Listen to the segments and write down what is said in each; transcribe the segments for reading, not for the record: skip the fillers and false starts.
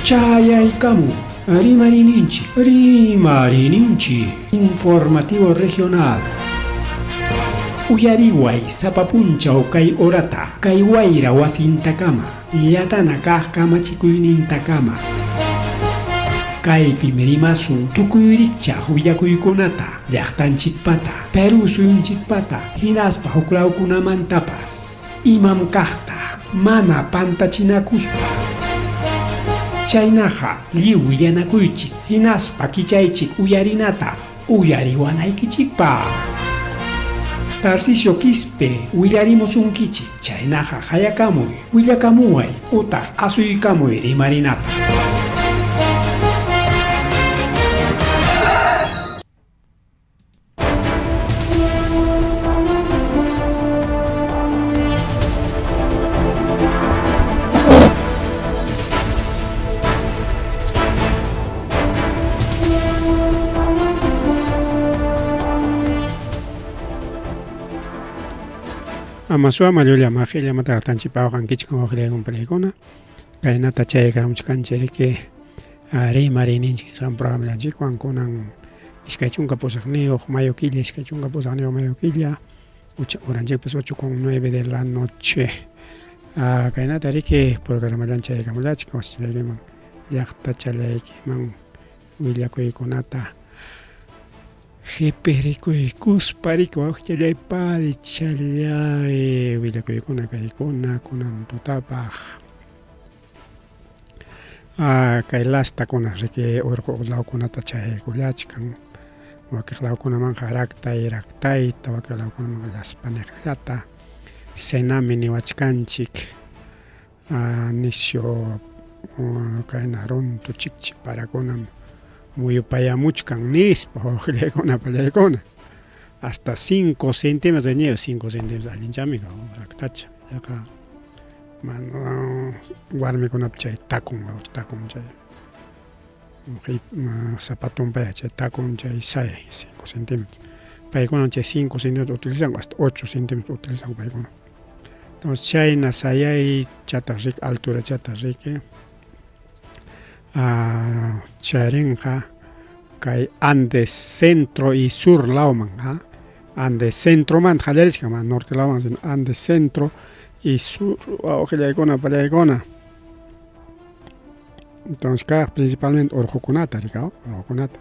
Chayaykamu, Rimarininchi, informativo regional. Uyariway sapapunchaw kay orata, kay wayra wasintakama, yatana kaq kamachikuynintakama. Kaypi merimasun tukuyricha willakuykunata, llaqtanchikpata, Perú suyunchikpata, hinaspa huklawkunamantapas, imam kaqta, mana pantachinakuspa. Chaynaqa lliw willanakuychik, hinaspa kichaychik uyarinata, uyariwanaykichikpa. Tarcisio Quispe, willarimusunkichik, chaynaqa hayakamuy, willakamuway, utaq asuykamuy rimarinapa. Amasua malulia mafilia mata tanchipaw kankichik okhlegon preikona kainata chaykamuchkanchiriki rimarininchik san programanchik wankunan iskaychunka posaqniyoq mayokilla iskaychunka posaqniyoq mayokilla oranchikpas 8:09 de la noche kainata riki programallan chaykamulachik wasiyaykiman llaqta chalaykiman willakuykunata Hiperikuykusparika waqtallaypari challay willakuykuna kaykuna kunan tutapaq kay lastakuna riki urqu lawkunata chaykullachkan wakiq lawkunamanqa raktayta wakiq lawkunamanqa llaspaniqllata senami niwachkanchik nishu kayna runtu chikchiparakunam muyupayamuchkan nispa waqllaykuna pallaykuna hasta 5 centímetros de nieve 5 centímetros allinchami raktacha yaqa mana warmikunapi chay takun chay zapatonpaya chay takun chay 5 centímetros paykuna chay 5 centímetros utilizan hasta 8 centímetros utilizan paykuna entonces chayna sayay chataq riki altura chataq riki charinqa kay Andes centro y sur lawman Andes centro man qallarishka man norte lawman sino Andes centro y sur wawqillaykuna pallaykuna entonces kaq principalmente urqukunata rikaw urqukunata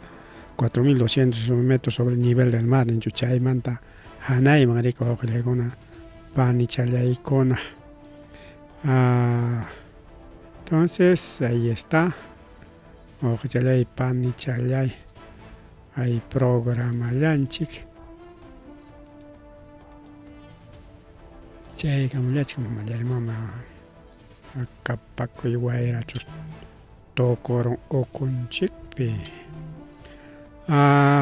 4200 metros sobre el nivel del mar ninchu chaymanta hanayman rika wawqillaykuna pani challaykuna entonces ahí está Oqchalay pani chalay hay programallanchik chaykamallachik mamayllaymama kapakuy wayrachus tokoron ukunchikpi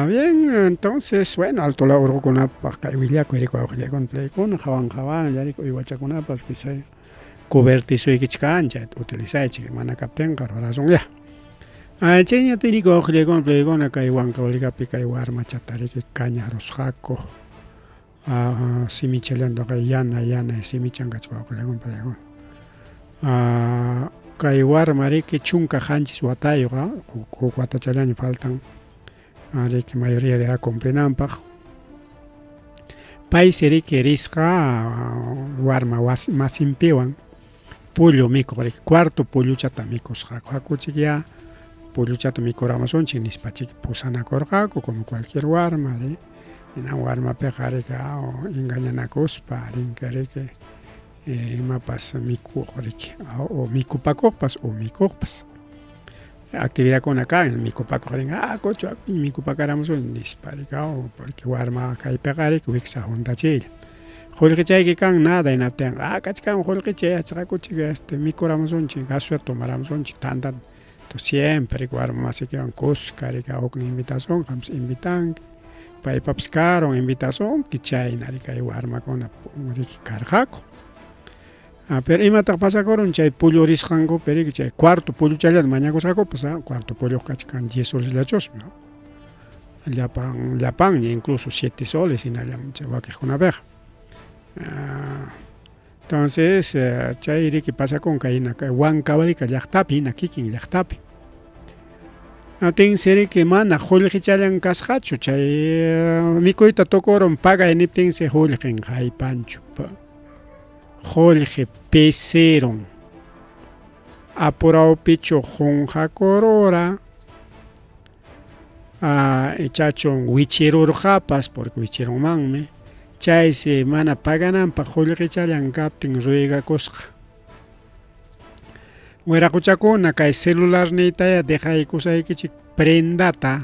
bien entonces bueno alto la urqukunapaq kay willakuy riki wawqillaykuna pallaykuna hawan llarik uywachakunapas quizá kubertisuykichkancha utilizaychik mana kaptinqa rurazunlla chayñata riki wawqillaykuna pallaykuna kay Huancavelicapi kay warmachata riki kañarusqaku simichallanto kay yana simichanqachik wawqillaykuna pallaykuna kay warma riki chunka qanchis watayuq huk watachallaña faltan riki mayoría de cumplinanpaq paysi riki risqa warma masinpiwan pullu mikuq riki cuarto pulluchata mikusqaku hakuchik ya pulluchata mikuramusunchik nispachik pusanakurqaku como cualquier warma hina warmapiqa riki engañanakuspa rinki riki imapas mikuq riki o mikupakuqpas o mikuqpas actividadkuna kan mikupakuq rinki kuchu mikupakaramusun nispa riki porque warma kaypiqa riki wiksa juntachilla qullqichayki kan nada hinaptinqa kachkan qullqichay achqakuchik mikuramusunchik aswata tomaramusunchik tantata siempre warma masikiwan kuska riki huknin invitación qampas invitanki paypapas karon invitacionki chayna riki kay warmakuna riki karqaku pero imataq pasakurun chay pullu risqankupi riki chay cuarto pulluchallata mañakusqakupas cuarto pulluqa kachkan 10 solesllachusmi llapanña incluso 7 soles hinallam chay wakiqkunapiqa Entonces chay que pasa con kaina Huancavali llaqtapi na kikin llaqtapi atin seri que mana qullqichalan kasqachu chay mikuyta tukuron pagay niptin se qullqin haypanchu qullqi peceron apurawpichu qunqakurura ichachun wichirurqapas porque wichirunmanmi chaysi mana pagananpaq qullqichallan kaptin ruigakusqa wiraquchakuna kay celularnitaya dejaykusaykichik prendata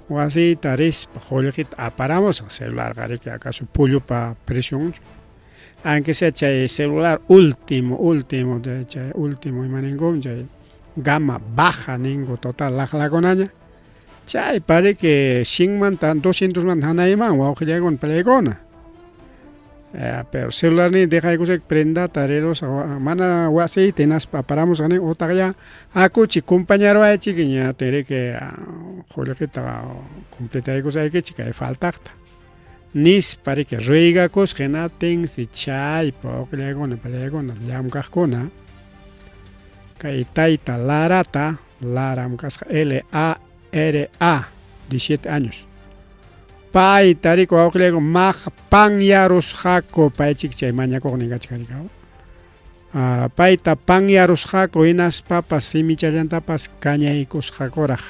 wasita rispa qullqita aparamusqa celularqa riki acaso pullupa presión aunque sea chay celular último de chay último imaninkum chay gama baja ningu total laqlakunaña chay pare que 100 manta 200 manta hanayman wawqillaykuna palaykuna pero celular ni dejaykusayki prenda tareros mana wasiyta hinaspa aparamusqa nin utaqlla akuchik compañero aychik ña tiriki qullqita completaykusaykichik kay faltaqta nispa riki ruigakusqa hinatinsi chaypa wawqillaykuna palaykuna llamkaqkuna kay tayta Laram kasqa LARA 17 años pay tariko wawqillaykuna maq panyarusqaku paychik chay mañakuqninkachik payta panyarusqaku hinaspapas simichallantapas kañaykusqakuraq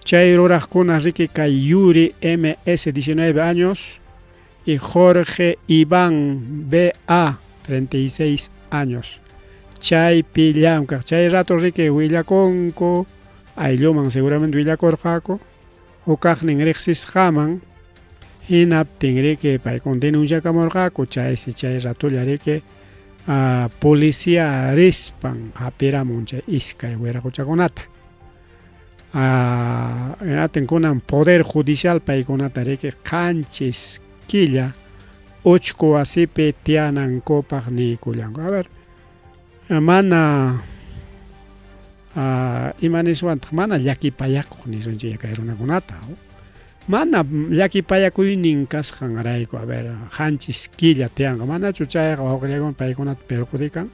chay ruraqkuna riki kay Yuri MS 19 años y Jorge Iván BA 36 años chaypi llamkaq chay rato riki willakunku aylluman seguramente willakurqaku hukaqnin riqsisqaman hinaptin riki paykuna denunciakamurqaku chaysi chay ratulla riki policía rispan hapiramun chay iskay wiraquchakunata hinatin kunan poder judicial paykunata riki qanchis killa uchku wasipi tianankupaq nikullanku a ver mana imaniswantaq mana llakipayakuq nisunchik kay runakunata mana llakipayakuynin kasqanrayku a ver qanchis killa tiyanqa manachu chayqa wawqillaykuna paykunata perjudican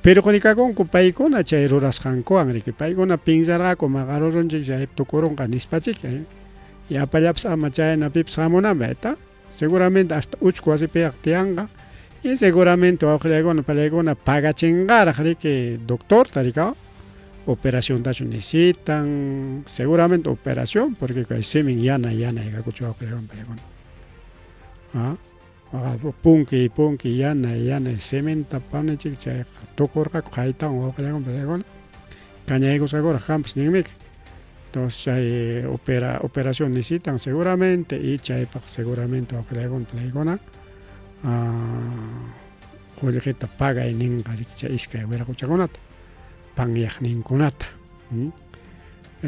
perjudicakunku paykuna chay rurasqankuwan riki paykuna pinsarqaku maqarurunchik chay tukurunqa nispachik yapallapas ama chaynapipas hamunanmi seguramente hasta uchku wasipiyaq tiyanqa y seguramente wawqillaykuna palaykuna pagachinqaraq riki doctor tarika operación tachu necesitan seguramente operación porque kay simin yana yaykakuchu wawqillaykuna palaykuna punki yana cementa panechik chay tukurqaku haytawan wawqillaykuna palaykuna kañaykusqakuraq kanpas ninmik entonces chay operación necesitan seguramente y chaypaq seguramente wawqillaykuna palaykuna qullqita pagay ninqa riki chay iskay wiraquchakunata panyaqninkunata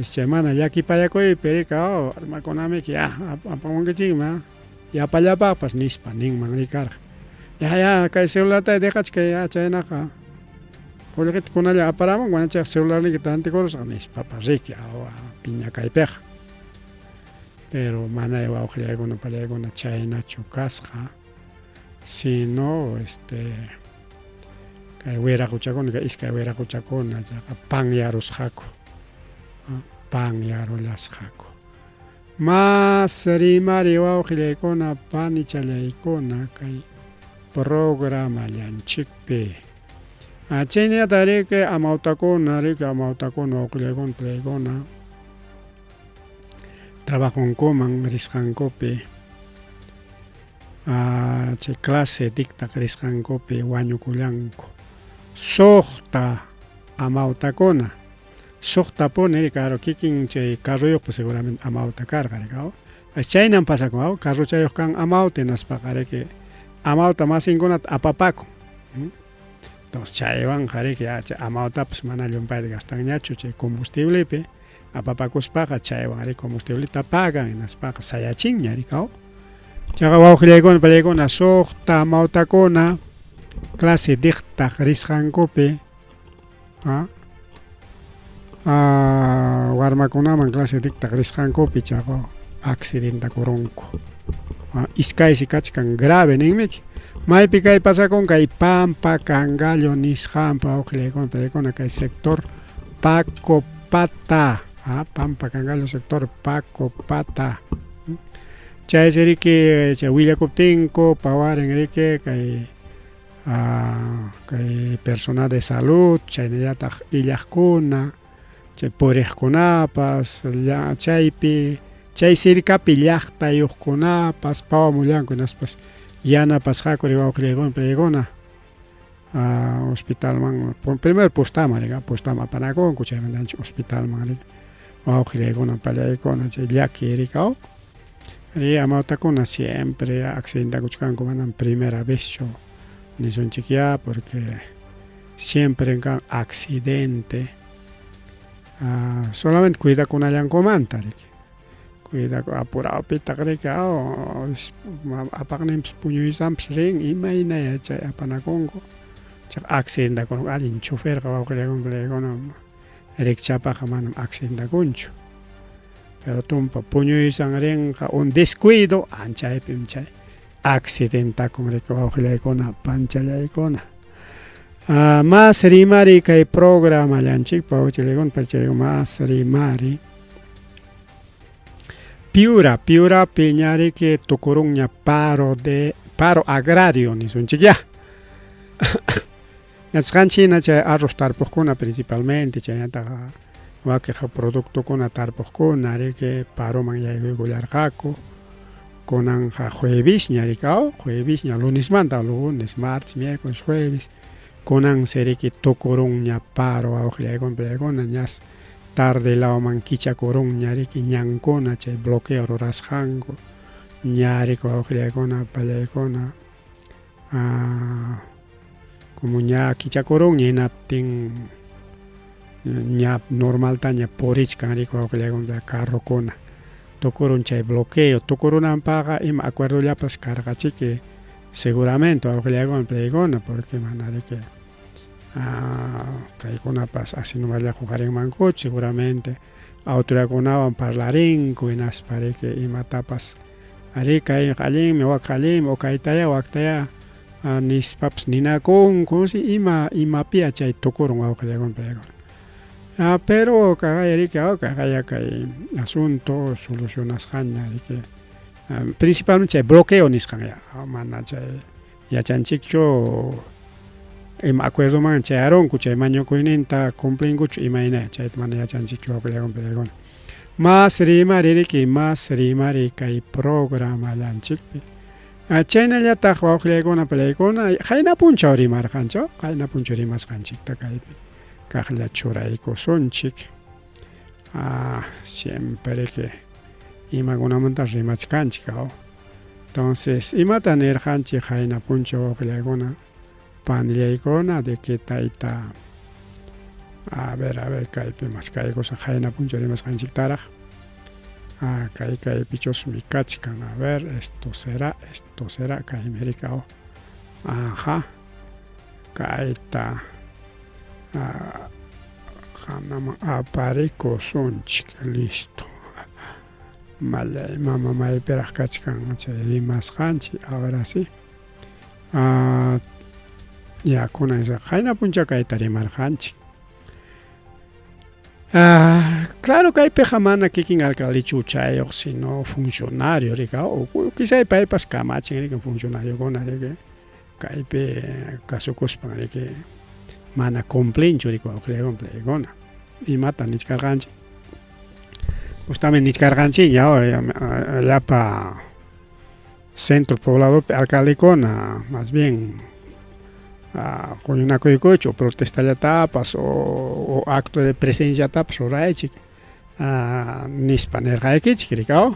semana llakipayakuypi rika armakunamiki apamunkichikma yapallapaqpas nispa ninman rikarqa kay celularta dejachik chaynaqa qullqita kunalla aparamun mana chay celularnikita rantikurusqa nispapas riki piñakaypiqa pero mana wawqillaykuna palaykuna chaynachu kasqa sino kay wiraquchakuna kay iskay wiraquchakuna panyarusqaku panyarullasqaku mas rimari wawqillaykuna panichalyaykuna kay programallanchikpi chayñata riki amawtakuna wawqillaykuna palaykuna trabajunkuman risqankupi chay clase dictaq risqankupi wañukullanku suqta amawtakuna suqtapuni claro kikin chay carruyuqpas seguramente amawta karqa rika chaynan pasakun carruchayuq kan amawta hinaspaqa riki amawta masinkunata apapakun entonces chaywanqa riki chay amawtapas mana llumpayta gastanñachu chay combustiblepi apapakuspaqa chaywan riki combustibleta pagan hinaspaqa sayachinña rika chaqa wawqillaykuna palaykuna suqta amawtakuna clase dictaq risqankupi warmakunaman clase dictaq risqankupi chaqa accidentakurunku iskaysi kachkan grave ninmiki maypi kay pasakun kay Pampa Cangallo nisqanpa awqillaykunapa kay sector Pacopata Pampa Cangallo sector Pacopata chay siriki chay willakuptinko pawarin riki kay kay personal de salud chaynallataq illaqkuna chay puriqkunapas chaypi chay sirkapi llaqtayuqkunapas pawamullanku hinaspas yanapasqaku wawqillaykunapa hospitalman primero postama apanakunku chaymantachi hospitalman riki wawqillaykuna pallaykuna chay llaki rikaw amawtakuna siempre accidentakuchkanku manan primera vez nisunchik ya porque siempre kan accidente solamente cuidakunallankumanta riki cuidaku apurawpitaq riki apaqninpis puñuysanpis rin imaynaya chay apanakunku chay accidentakunku allin choferqa wawqillaykunapa rikchapaqa manam accidentakunchu pero tumpa puñuysan rinqa un descuido anchaypim chay accidentakun riki wawqillaykuna panchallaykuna mas rimari kay programallanchikpa wawqillaykuna mas rimari Piurapi ñariki tukurunña paro agrario nisunchik ya yachqanchina chay arroz tarpuqkuna principalmente chaynataqa wakiq productukuna tarpuqkuna riki paroman yaykuykullarqaku kunanja jueves ñarikaw jueves ña lunesmanta lunes martes miércoles jueves kunan seriki tukurunña paro awqillaykunapa ñas tarde lawaman kichakurun ñariki ñankuna chay bloqueo rurasqanku ñariki wawqillaykuna pallaykuna como ña kichakurun hinaptin ña normalta ña purichkan riki wawqillaykuna carrokuna tukurun chay bloqueo tukurunanpaqa ima acuerdollapas karqachiki seguramente wawqillaykuna pallaykuna porque mana riki kaykunapas así nomás huqarinmankuchu seguramente autoridadkunawan parlarinku hinaspa riki imatapas ari kay allinmi wak allinmi o kaytaya waktaya nispapas ninakunku imapiya chay tukurun wawqillaykuna pero kaqaya riki kaqaya kay asunto solucionasqaña riki principalmente chay bloqueo nisqanya mana chay yachanchikchu ima acuerdo man chay aronku chay mañakuyninta cumplinkuchu imayna chayta mana yachanchikchu wawqillaykuna mas rimari kay programallanchikpi chaynallataq wawqillaykuna pallaykuna qayna punchaw rimarqanchu qayna punchaw rimasqanchikta kaypi kaqlla churaykusunchik siempre que imakunamantas rimachkanchik entonces imata nirqanchik qayna punchaw wawqillaykuna panllaykuna de que tayta a ver kaypi mas kaykusan qayna punchaw rimasqanchiktaraq kaypichus mikachkan a ver esto será kaymi rikaw kayta hanaman aparikusunchik listo malay mama maypiraq kachkan chay rimasqanchik ahora sí yakuna qayna punchaw kayta rimarqanchik claro kaypiqa mana kikin alcaldechu uchayuq sino funcionario rikaw o quizá paypas kamachin riki funcionariokuna riki kaypi kasukuspan riki mana cumplinchu riki wawqillaykuna imata nichkarqanchik justamente nichkarqanchik llapa centro pobladopi alcaldekuna más bien quyunakuykuchu protestallatapas o acto de presenciatapas ruraychik nispa nirqaykichik rikaw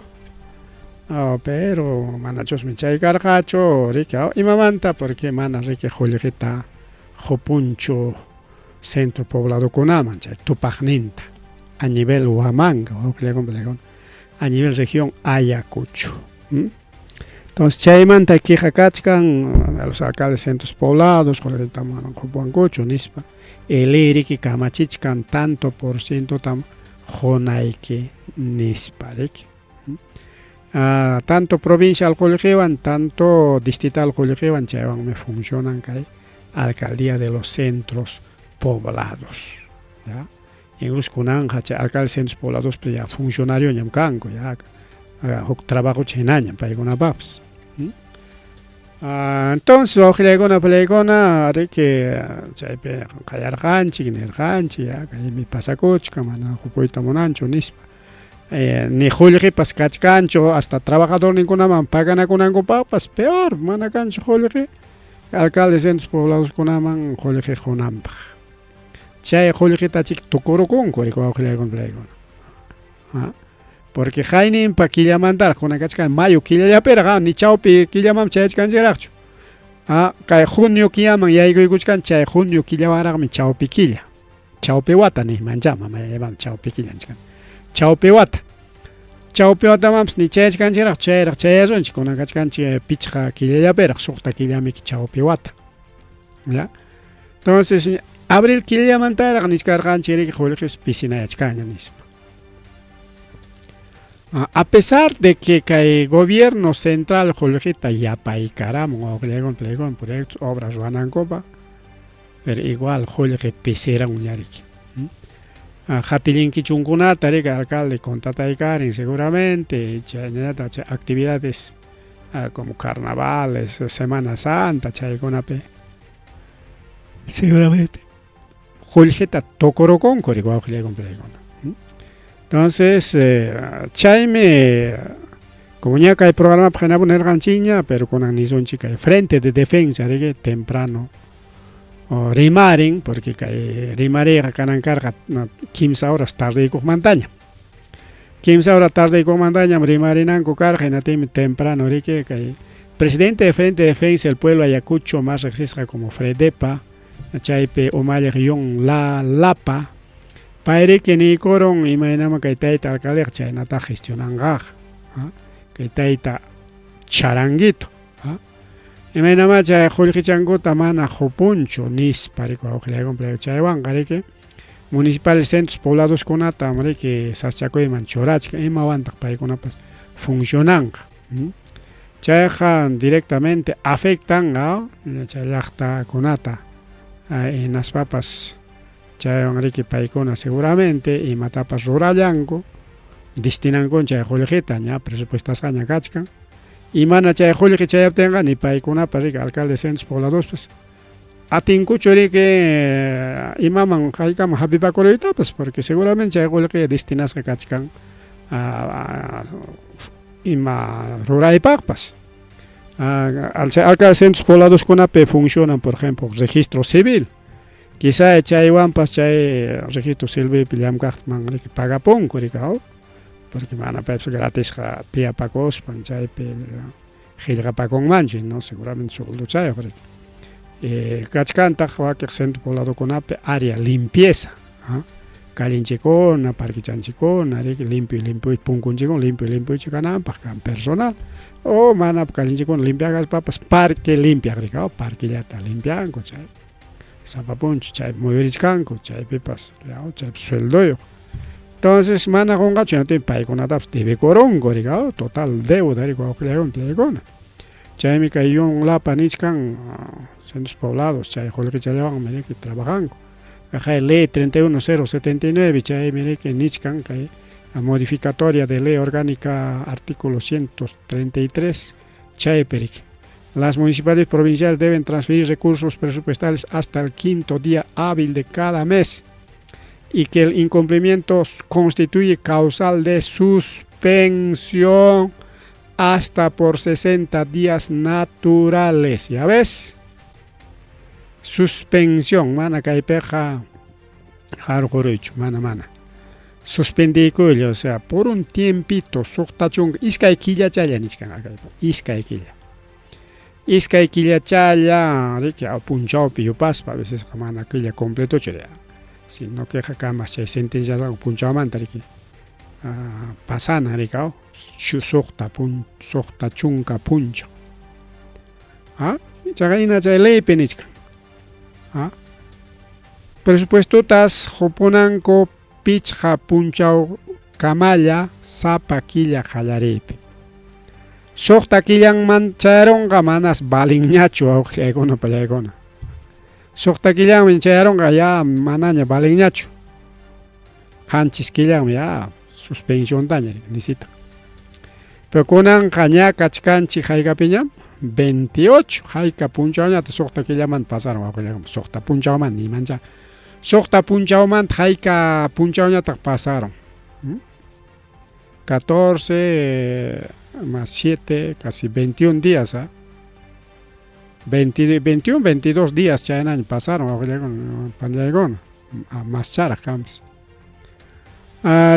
pero manachusmi chay karqachu rikaw imamanta porque mana riki qullqita qupunchu centro pobladokunaman chay tupaqninta a nivel Huamanga a nivel región Ayacucho entonces chaymanta kiqa kachkan los alcaldes centros poblados qurqitaman qupuwankuchu nispa eliriki kamachichkan tanto por ciento tam qunayki nispa riki tanto provincial colegiwan, tanto distrital colegiwan, chaywan me funcionan kay alcaldía de los centros poblados, ¿ya? Incluso kunanja chay alcalde de centros poblados pues ya funcionario ñam kanko ya huk trabajo chaynañam paykuna papas. Entonces ojilaykuna palaykuna ari que chaypi qayarqanchik nirqanchik ya kaymi pasakuchka mana hupuyta munanchu nispa. Ni Juliqipas kachkanchu hasta trabajador ninkunaman paganakunankupas peor mana kanchu Juliqi alcalde de centros poblados kunaman Juliqi hunanpaq chay Juliqita chik tukurukunku riku awqilaykuna porque hayninpa killamanta kunakachkan mayo killayapira ni chawpi killaman chayachkanchiraqchu kay junio killaman yaykuykuchkan chay junio killawaraqmi chawpi killa chawpi wata nismanchama mayayman chawpi killanchkan chawpi watamanpas ni chayachkanchiraq chayraq chayarunchik kunakachkanchik pichqa killayapiraq suqta killami chawpi wata, ¿ya? Entonces abril killamantaraq niskarqanchik Juliqis pisinayachkaña nispa. A pesar de que el gobierno central Juliqita yapaykaramun wawqilaykuna proyectos obras ruwanankupa pero igual Juliqi pisieran uñariki. Hatilinkichunkunata rika alcalde contrataykarin seguramente chay actividades como carnavales, Semana Santa chaykunapi seguramente Juliqita tokurukunku riku wawqilaykuna. Entonces chaymi como ña kay programa pajanapu nirqanchikña pero kunan nisunchik kay frente de defensa riki temprano rimarin porque kay rimariqa kanankarqa 15 horas tardeykuqmantaña 15 horas tardeykuqmantañam rimarinanku karqa hinatimi temprano riki kay presidente de Frente de Defensa del Pueblo Ayacucho más registra como Fredepa chaypi umalliq yon Lapa payriki niykuron imaynama kay tayta alcaldeqa chaynata gestionanqaq kay tayta charanguito imaynama chay Juliqichankuta mana hupunchu nispa riku wawqilaykuna chaywanqa riki municipales centros poblados kunata riki saschakuyman churachka imawantaq paykunapas funcionanqa chayqa directamente afectanqa chay llaqtakunata hinaspapas chaywan riki paykuna seguramente imatapas rurallanku destinanku chay Juliqita ña presupuestasqaña kachkan y mana chay Juliqi chayaptinqa ni paykunapas riki alcalde de centros poblados pues atinkuchu riki imaman haykama hapipakuruytapas porque seguramente chay Juliqi destinasqa kachkan ima ruraypaqpas alcalde de centros poblados kunapi funcionan por ejemplo registro civil quizá chaywanpas chay registro civil llamkaqman riki pagapunku riki porque mana paypis gratisqa tiyapakuspan chaypi qillqapakunmanchu no seguramente sueldo chayuq riki kachkantaq wakiq centro pobladokunapi área limpieza kallinchikuna parquichanchikuna riki limpio punkunchikuna limpio kananpaq kan personal o mana kallinchikuna limpiakaspapas parque limpiaq riki parquillata limpianku chay sapapunchu chay muyurichkanku chaypipas chay suelduyuq. Entonces mana qunqachu ñatimi paykunatapas debekurunku riki total deuda riki wawqilaykuna chaymi kay yon Lapa nishkan centros poblados chay Juliqichallawanmi riki trabajanku kay ley 31079 chaymi riki nishkan kay modificatoria de ley orgánica artículo 133 chaypi riki las municipalidades provinciales deben transferir recursos presupuestales hasta el 5º día hábil de cada mes y que el incumplimiento constituye causal de suspensión hasta por 60 días naturales. ¿Ya ves? Suspensión. Mana kaypeja harquruychu. Mana. Suspendikulla, o sea, por un tiempito, suqtachung, iskay killachalla nishkan akaypa. Iskay killachalla, riki punchawpi yupaspa, a veces mana killa completo chile. Sino que jakamas chay sentencias punchawmanta riki pasana riki suqta chunka puncha chaqayna chay leypi nishka presupuestotas hupunanku pichqa punchaw kamalla sapa killa qallariypi Sokta killanman chayaronqa manas balinñachu awqllaykuna pallaykuna. Sokta killanmi chayaronqa ya manaña balinñachu. Qanchis killanmi ya suspensiontaña nisita. Pero kunanqa ña kachkanchik hayk'apiñam 28 hayka punchawñata sokta killaman pasaron awqllaykuna. Sokta punchawman nimancha. Sokta punchawman hayka punchawñata pasaron. 14 más 7, casi 21 días. 21, 22 días chaynaña pasaron panllaykuna. Más charaq kanpas.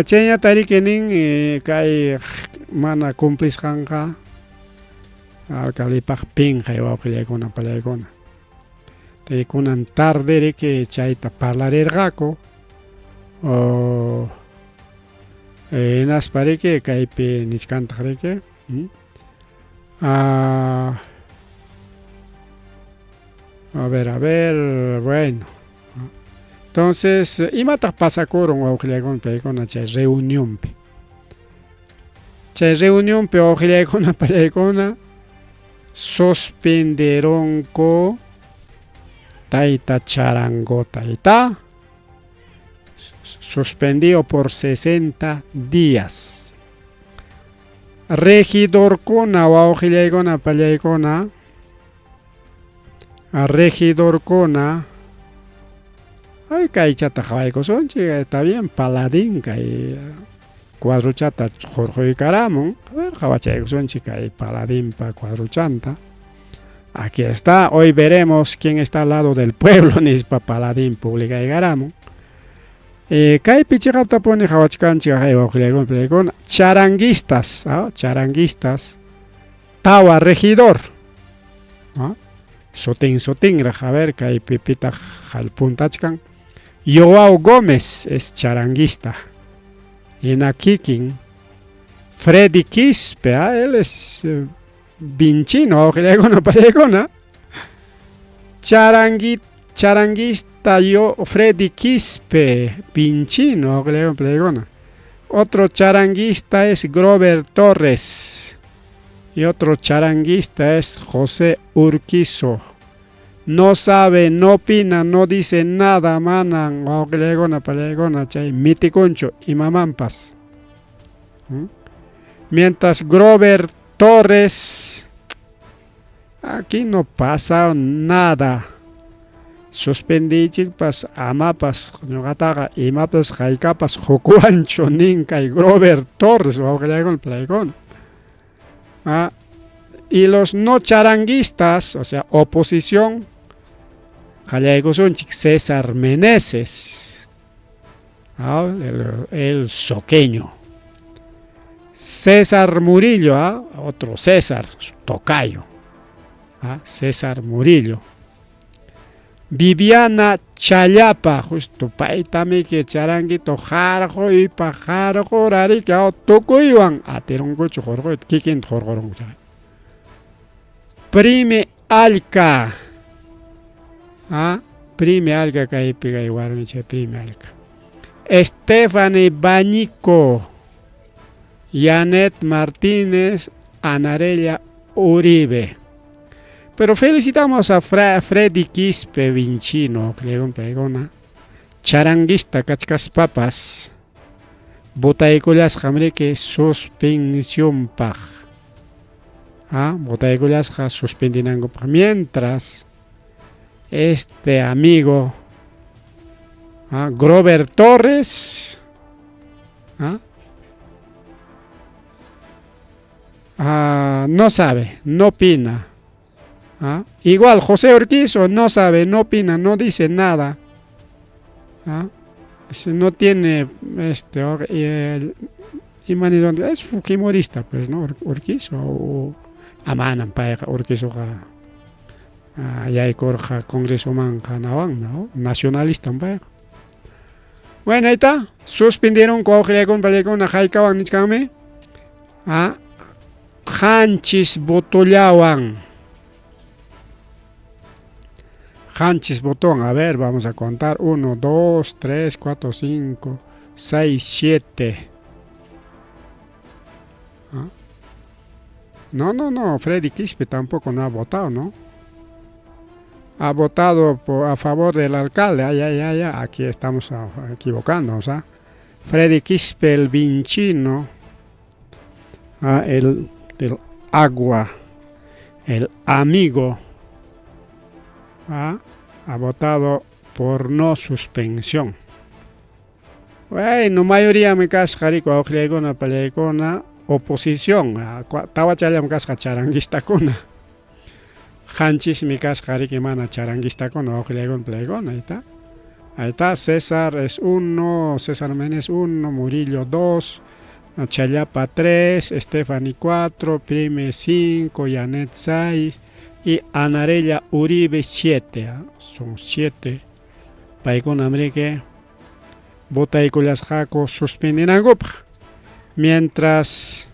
Chayña tarikinin kay mana cumplisqanqa alcaldipaq pinqay wawqillaykuna pallaykuna. Kunan tarde que chayta parlarirqaku naspariki kaypi nichkantaq riki. A ver, bueno. Entonces, imataq pasakurun wawqillaykuna paykuna chay reunionpi. Chay reunionpi wawqillaykuna pallaykuna suspenderonku tayta charangotayta. Suspendido por 60 días. Regidorkuna wawqillaykuna pallaykuna. Regidorkuna ay kaychata qhawaykusunchik, está bien, paladín kay cuadruchata hurquykaramun. A ver, qhawachaykusunchik kay paladinpa cuadruchanta. Aquí está, hoy veremos quién está al lado del pueblo nispa paladín publicaykaramun. Kaypi chiqapta puni qhawachkanchik wawqillaykuna charanguistas, charanguistas, tawa regidor. Sotinraq, a ver, kaypi pitaq hallpuntachkan. Joao Gómez es charanguista. Inakikin Freddy Quispe, él es vinchino, wawqillaykuna pallaykuna. Charanguista Freddy Quispe, vinchino, wawqillaykuna pallaykuna. Otro charanguista es Grover Torres. Y otro charanguista es José Urquizo. No sabe, no opina, no dice nada, manan wawqillaykuna pallaykuna chay mitikunchu imamampas. Mientras Grover Torres, aquí no pasa nada. Suspendichikpas amapas ñuqataqa imapas haykapas hukuanchu nin kay Grover Torres wawqillaykuna pallaykuna. Y los no charanguistas, o sea, oposición, qallaykusunchik César Meneses, el soqueño. César Murillo, otro César, su tocayo. César Murillo. Viviana Chayapa, justo paitami que charanguito jarjo y pajarjo rari que tukuywan atirunkuchu jorgo kikin jorgorunku. Prime Alca. Prime Alca kaypi kay warmiche Prime Alca. Estefany Bañico. Janet Martínez, Anarella Uribe. Pero felicitamos a Freddy Quispe vinchino, charanguista kachkaspapas, botaykullasqa hamriki suspensionpaq. Botaykullasqa suspendinankupaq. Mientras este amigo Grover Torres no sabe, no opina. Igual José Urquizo no sabe, no opina, no dice nada. No tiene es fujimorista, pues, ¿no? Urquizo o amanan paeja Urquizo yaykurqa congresoman qanawan, ¿no? Nacionalista paeja. Bueno, ahí está. Suspendieron wawqillaykuna pallaykuna haykawan nichkanmi. Qanchis botollawan. Qanchis botón, a ver, vamos a contar. 1, 2, 3, 4, 5, 6, 7. No, Freddy Quispe tampoco no ha votado, ¿no? Ha votado a favor del alcalde. Aquí estamos equivocando, o sea. Freddy Quispe, el vinchino, el del agua, el amigo, ha votado por no suspensión. Bueno, mayoría me cascarico a peleicona oposición. Tawachayam casca charanguistakuna. Hanchis mi cascarique mana charanguistakuna ojlegon plegon, ahí está. Ahí está, César es 1, César Menes 1, Murillo 2, Chayapa 3, Stephanie 4, Prime 5, Janet 6 y Anarella Uribe 7. Son 7. Paikon Amrique, vota y colas jaco suspenden a Gopja. Mientras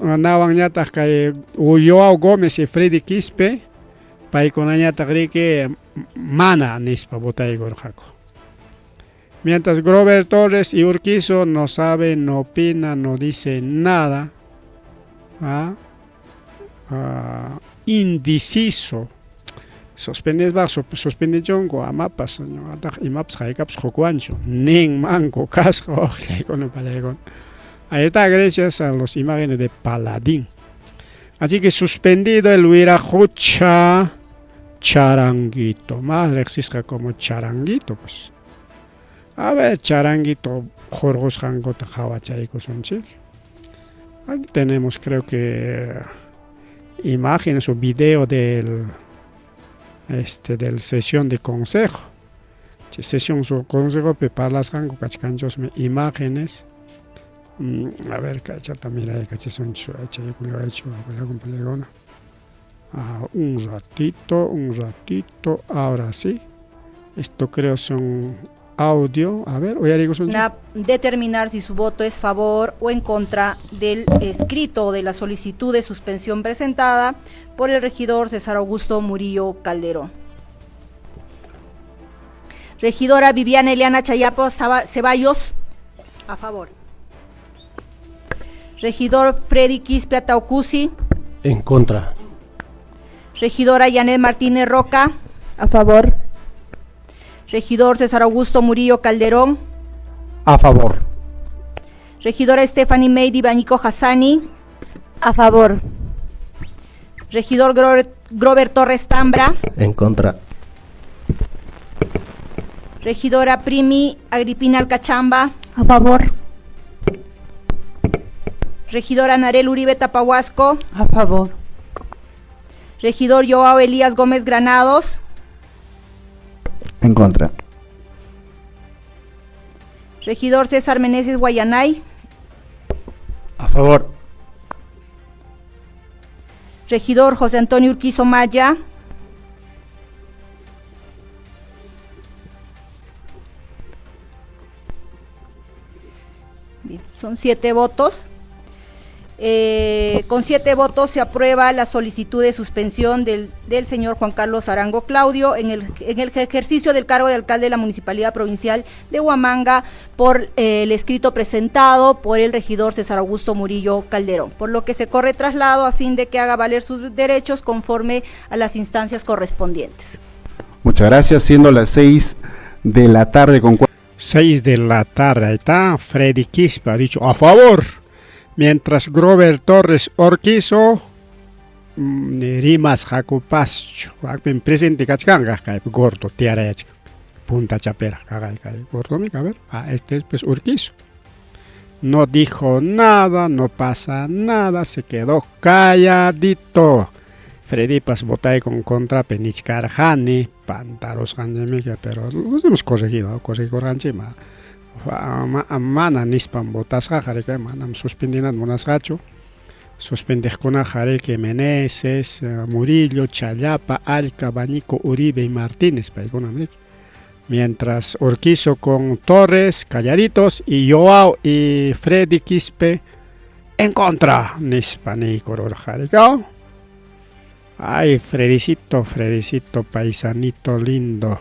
andaban yatas que Ulloa Gómez y Freddy Quispe, Paikon Añata que mana nispa vota y gorjaco. Mientras Grover Torres y Urquizo no saben, no opinan, no dicen nada. Indeciso. Suspendes suspende jongo amapas imaps jaikaps jocuancho nen manco casco con palegón. Ahí está, gracias a las imágenes de Paladín. Así que suspendido el Huirajucha Charanguito. Más existe como Charanguito, pues. A ver, Charanguito Jorgos Jangota Jawachaico son chile. Aquí tenemos, creo que, imágenes o video del sesión de consejo. Sesión de consejo, pepalas jango cachcanchos imágenes. A ver, cachata, mira, cachas un ratito, ahora sí. Esto creo son audio. A ver, hoy digo son. Determinar si su voto es favor o en contra del escrito de la solicitud de suspensión presentada por el regidor César Augusto Murillo Calderón. Regidora Viviana Eliana Chayapo Ceballos, a favor. Regidor Freddy Quispe Ataucusi, en contra. Regidora Yanet Martínez Roca, a favor. Regidor César Augusto Murillo Calderón, A favor. Regidora Stephanie Meidi Bañico Hassani, A favor. Regidor Grover Torres Tambra, En contra. Regidora Primi Agripina Alcachamba, A favor. Regidora Narel Uribe Tapahuasco, A favor. Regidor Joao Elías Gómez Granados, En contra. Regidor César Meneses Guayanay, A favor. Regidor José Antonio Urquizo Maya, bien, son 7 votos. Con 7 votos se aprueba la solicitud de suspensión del señor Juan Carlos Arango Claudio en el ejercicio del cargo de alcalde de la Municipalidad Provincial de Huamanga por el escrito presentado por el regidor César Augusto Murillo Calderón, por lo que se corre traslado a fin de que haga valer sus derechos conforme a las instancias correspondientes. Muchas gracias, siendo las 6 de la tarde con 6 de la tarde, ahí está, Freddy Quispe ha dicho a favor. Mientras Grover Torres Urquizo Rimas Jacupascho, presente cachcanga, gordo, tiara, punta chapera, gordo, a ver, este es pues Urquizo. No dijo nada, no pasa nada, se quedó calladito. Freddy pas votay con contra Penichcar Jani, Pantaros Janjemica, pero los hemos corregido Ranchima. Mana nispan botas jareke manam suspendinat monasgacho suspendej con jareke Meneses, Murillo, Chayapa, Alca, Bañico, Uribe y Martínez mientras Urquizo con Torres calladitos y Joao y Freddy Quispe en contra nispani coror jareke. Ay, Fredicito, paisanito lindo,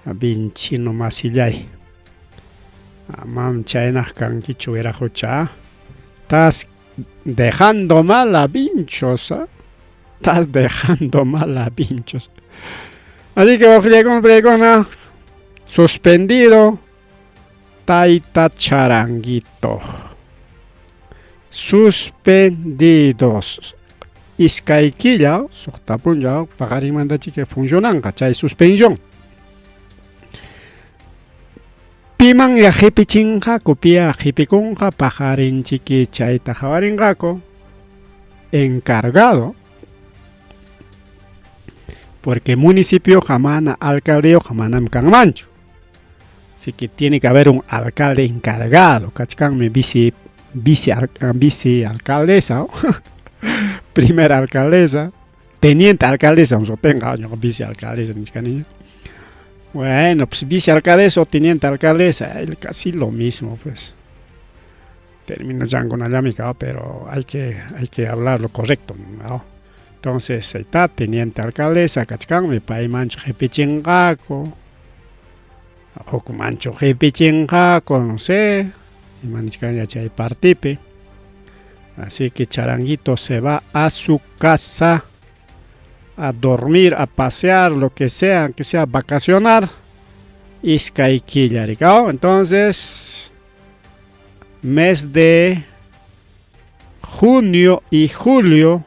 vinchino masillay. Mam chaynas kankichu erajucha. Tas dejando mal a pinchos, ¿eh? Estás dejando mal a pinchos. Así que Ojiliacona, suspendido, Taita Charanguito. Suspendidos. Iskaikilla, Soktapunja, Pagarimanda que funcionan, ¿cachai? Suspensión. Piman ya jipichinja, copia jipiconja, pajarin chiqui chaita jabaringaco, encargado, porque municipio jamana alcaldeo jamanam canmancho. Así que tiene que haber un alcalde encargado, cachcanme vice alcaldesa, ¿no? Primera alcaldesa, teniente alcaldesa, no tenga vice alcaldesa ni canilla. Bueno, pues vicealcaldesa o teniente alcaldesa, casi lo mismo, pues. Termino ya con la pero hay que hablar lo correcto, ¿no? Entonces, está teniente alcaldesa, cachcan, mi país mancho jepichingaco, joku mancho jepichingaco, no sé, y manchcan ya chay partipe. Así que Charanguito se va a su casa a dormir, a pasear, lo que sea vacacionar. Iskaiquilla, entonces, mes de junio y julio,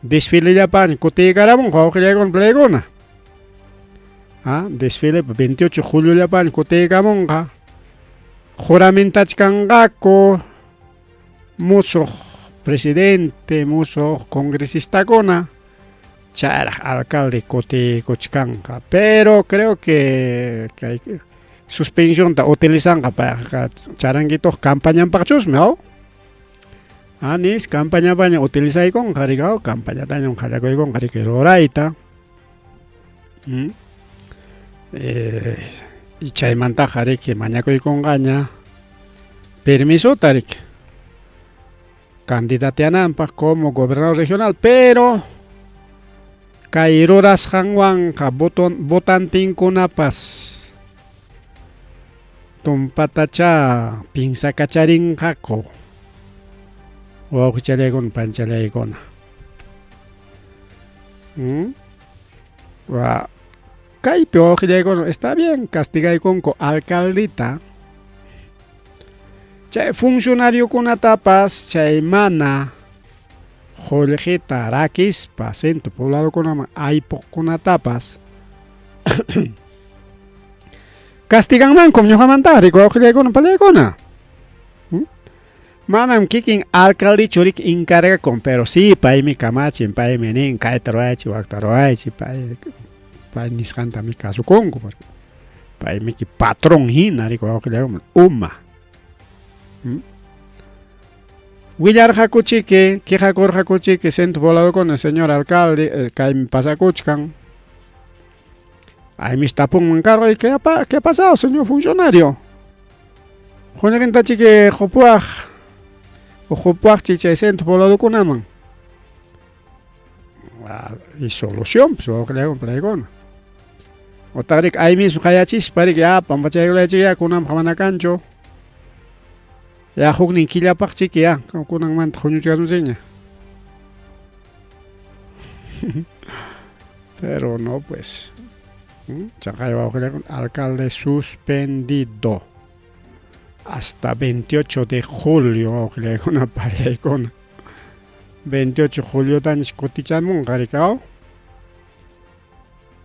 desfile ya pan, Cotigarabón, con Plegona. Desfile 28 de julio ya pan, Cotigamonga. Juramentachkangaco, muso presidente, muso congresista Gona. Chara, alcalde Cochcanca, pero creo que hay suspensión utilizan para Charanguitos campaña para chusmeo. Anis campaña para utilizar con cargado campaña también con cargado raita. Y chaimanta jare que mañana con gaña permiso tarik candidatean como gobernador regional, pero Kairoras Hangwanga votantin kunapas tumpatacha pinsa kacharin kako o kuchalegon panchalegona. Kaipio está bien, castigai con alcaldita. Chay funcionario con tapas, chay mana. Jorge Tarakis, pasento poblado con hay tapas. Castigan man como yo jamantari, coge con palegona. Manam kicking alcalde chorik encarga con, pero sí, pai mi camachi, pai menin, caetroachi, wactaroachi, pai niscanta mi caso congo, pai mi patrón hinari, coge uma. Willar Hakuchi que Hakor Hakuchi que siento volado con el señor alcalde, que me pasa Kuchkan. Ahí me está poniendo un carro y ¿qué ha pasado, señor funcionario? Joder, que chique Jopuaj o Jopuaj chiche siento volado con Aman. Y solución, pues voy a crear un plegón. O tarik ahí mismo Hayachis para que pambacha la chica con un jamanacancho. Ya jugni killa pakchi que ya con un manto con un seña. Pero no, pues. Alcalde suspendido hasta 28 de julio. Una pareja con 28 de julio tan escotichan mungaricao.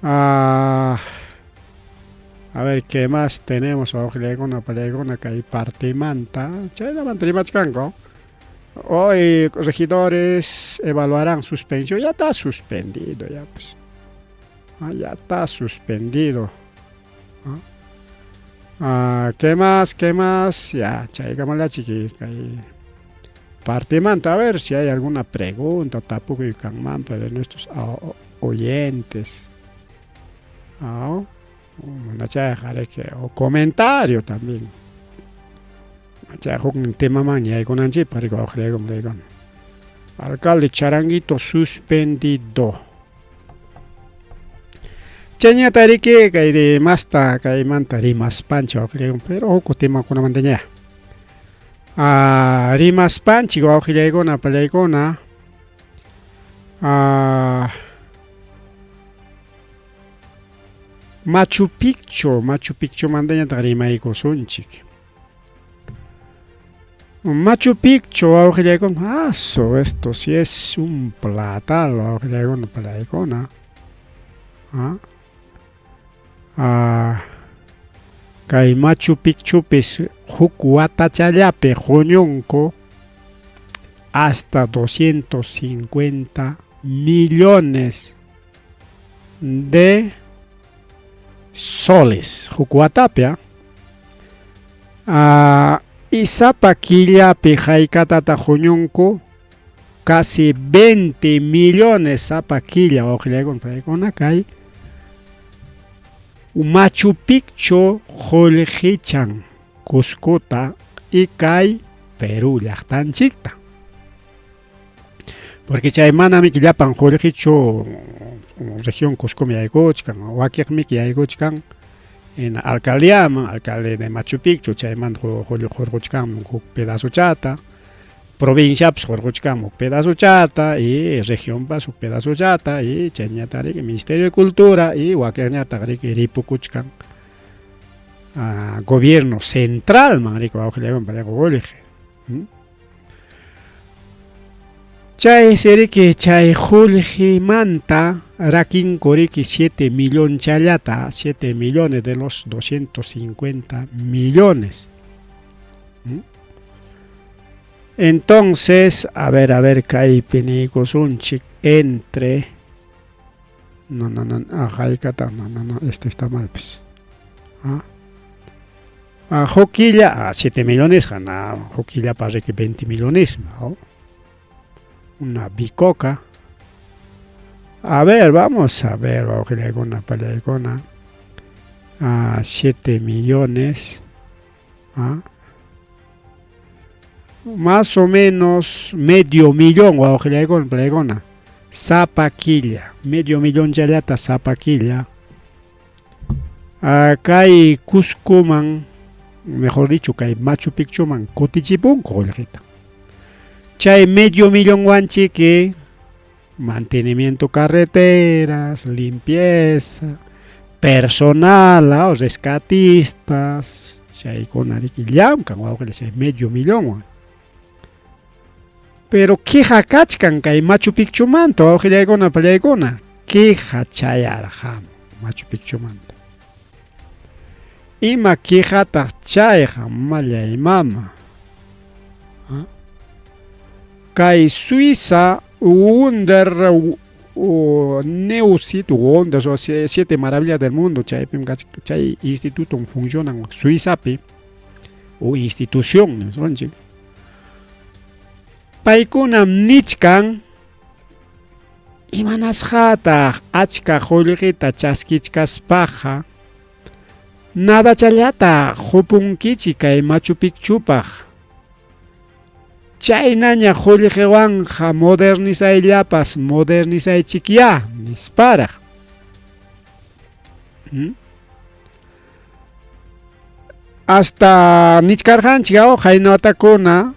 A ver qué más tenemos. Una palegona que hay parte manta. Chayla manta hoy regidores evaluarán suspensión. Ya está suspendido ya pues. Ya está suspendido. ¿Qué más? Ya, chaigamos la chiquita. Parte manta, a ver si hay alguna pregunta. Tampoco hay canman para nuestros oyentes. O comentario también. Un tema mañana con Anchi para que alcalde Charanguito suspendido. Chenya tarike kay de masta kay manta rimas pancho pero ko tema ko naman din niya. rimaspanchik wawqillaykuna pallaykuna Machu Picchu mandañataq rimaykusunchik. Machu Picchu wawqillaykuna esto sí es un platal wawqillaykuna pallaykuna. Kay Machu Picchupis huk watachallapi huñunku hasta 250 millones de soles huk watapi. Y sapa killapi haykatata huñunku casi 20 millones sapa killa wawqillaykuna pallaykuna kay Machu Picchu qullqichan Cuscuta y kay Perú llaqtanchikta. Porque chay manami llapan qullqichu región Cuscomi yaykuchkan, wakiqmi yaykuchkan en alcaldeaman, alcalde de Machu Picchu chayman hurquchkan huk pedazuchata, provinciapas hurquchkan huk pedazuchata y regionpas huk pedazuchata y chayñatari Ministerio de Cultura y wakiqñataq ripukuchkan gobierno central manrico wawqillaykuna pallakuqulliqi. Chay seriki chay qullqimanta rakinkuriki 7 millones challata, 7 millones de los 250 millones. Entonces, a ver, kay pinikusunchik entre no, esto está mal pues. Joquilla, 7 millones, Joquilla parece que 20 millones, ¿no? Una bicoca. A ver, vamos a ver, wawqillaykuna pallaykuna 7 millones, más o menos medio millón wawqillaykuna pallaykuna sapaquilla, medio millón challata sapaquilla. Kay Cuscoman, mejor dicho, kay Machu Picchuman kutichipunku qullqita. Chay medio millón wanchiki mantenimiento carreteras, limpieza, personal, rescatistas, chaykunariki llamkan wawqilla chay medio millón. Pero queja kachkan kay Machu Picchumanta wawqillaykuna pallaykuna, queja chayarqam Machu Picchumanta. Ima quejataq chayqa mallaymama. Kay Suiza Wonder Neusit Wonder, 7 maravillas del mundo, chay instituto funcionan Suizapi o institución sonchik. Paykunam nichkan imanasqataq achka qullqita chaskichkaspaqa nada challata hupunkichik kay Machu Picchupaq. Chaynaña qullqiwanqa modernizayllapas modernizaychikya nisparaq. Hasta nichkarqanchik haynawatakuna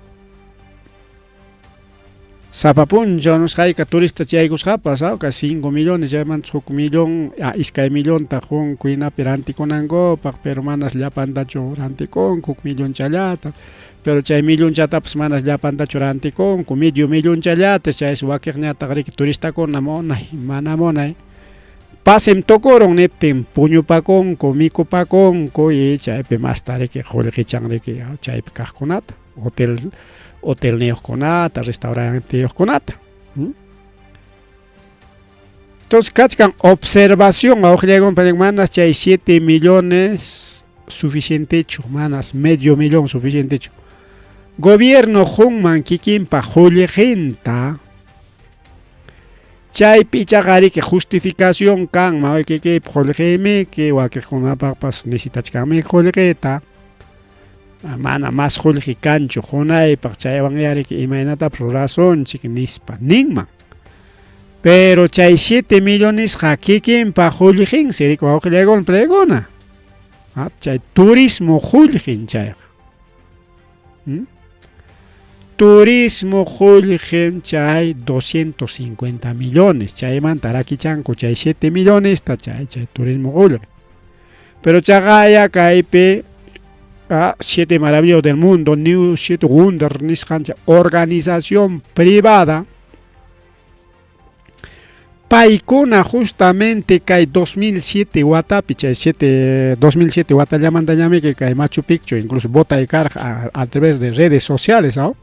sapapuncha nisqayqa turista chaykusqapas ka 5 millones chaymantas 1 millón iskay millonta qunkuynapi rantikunankupak pero manas llapantachu rantikunku 1 millón challata. Pero chay millón chatapas manas llapantachu rantikunku, medio millón challata chay wakiqñataq riki turistakuna munay, mana munay. Pasem tokurun niptin puñupakunku, mikupakunku y chaypi masta riki qullqichan riki chaypi kaqkunata, hotel niyuqkunata, restaurante niyuqkunata. Entonces kachkan observación wawqillaykuna manas chay 7 millones suficientechu, manas medio millón suficientechu. Gobierno hunman kikinpa qullqinta chaypi chaqariki justificación kanma kiki qullqimi ki wakiqkunapapas necesitachkanmi qullqita mana más qullqi kanchu hunaypaq chaywan yariki imaynatapas rurasonchik nispa ninman. Pero chay 7 millones kikinpa qullqin sirika wawqillaykuna pallaykuna chay turismo qullqin chayqa. turismo Julgen chay 250 millones, chay mantaraki chanco chay 7 millones, chay turismo Julgen. Pero chagaya kaipe 7 maravillas del mundo, New 7 Wonder, organización privada. Paikuna justamente cae 2007 Watapi, 2007 Watayamanda llame que cae Machu Picchu, incluso bota y carga a través de redes sociales, ¿no?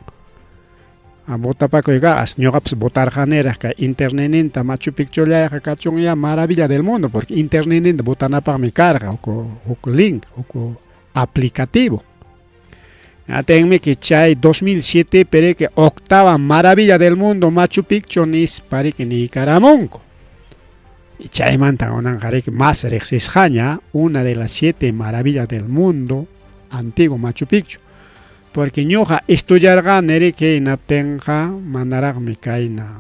A bota para que ñogaps botar janeras que internet Machu Picchu ya cachón ya maravilla del mundo, porque internet botana para mi carga o link o aplicativo. Atenme que chay 2007 pero que octava maravilla del mundo Machu Picchu nis pare que ni Caramonco. Y chay manta onan que más rexisjaña una de las 7 maravillas del mundo antiguo Machu Picchu. Porque ñoja estudiar ganere que inaptenja mandarag mi caina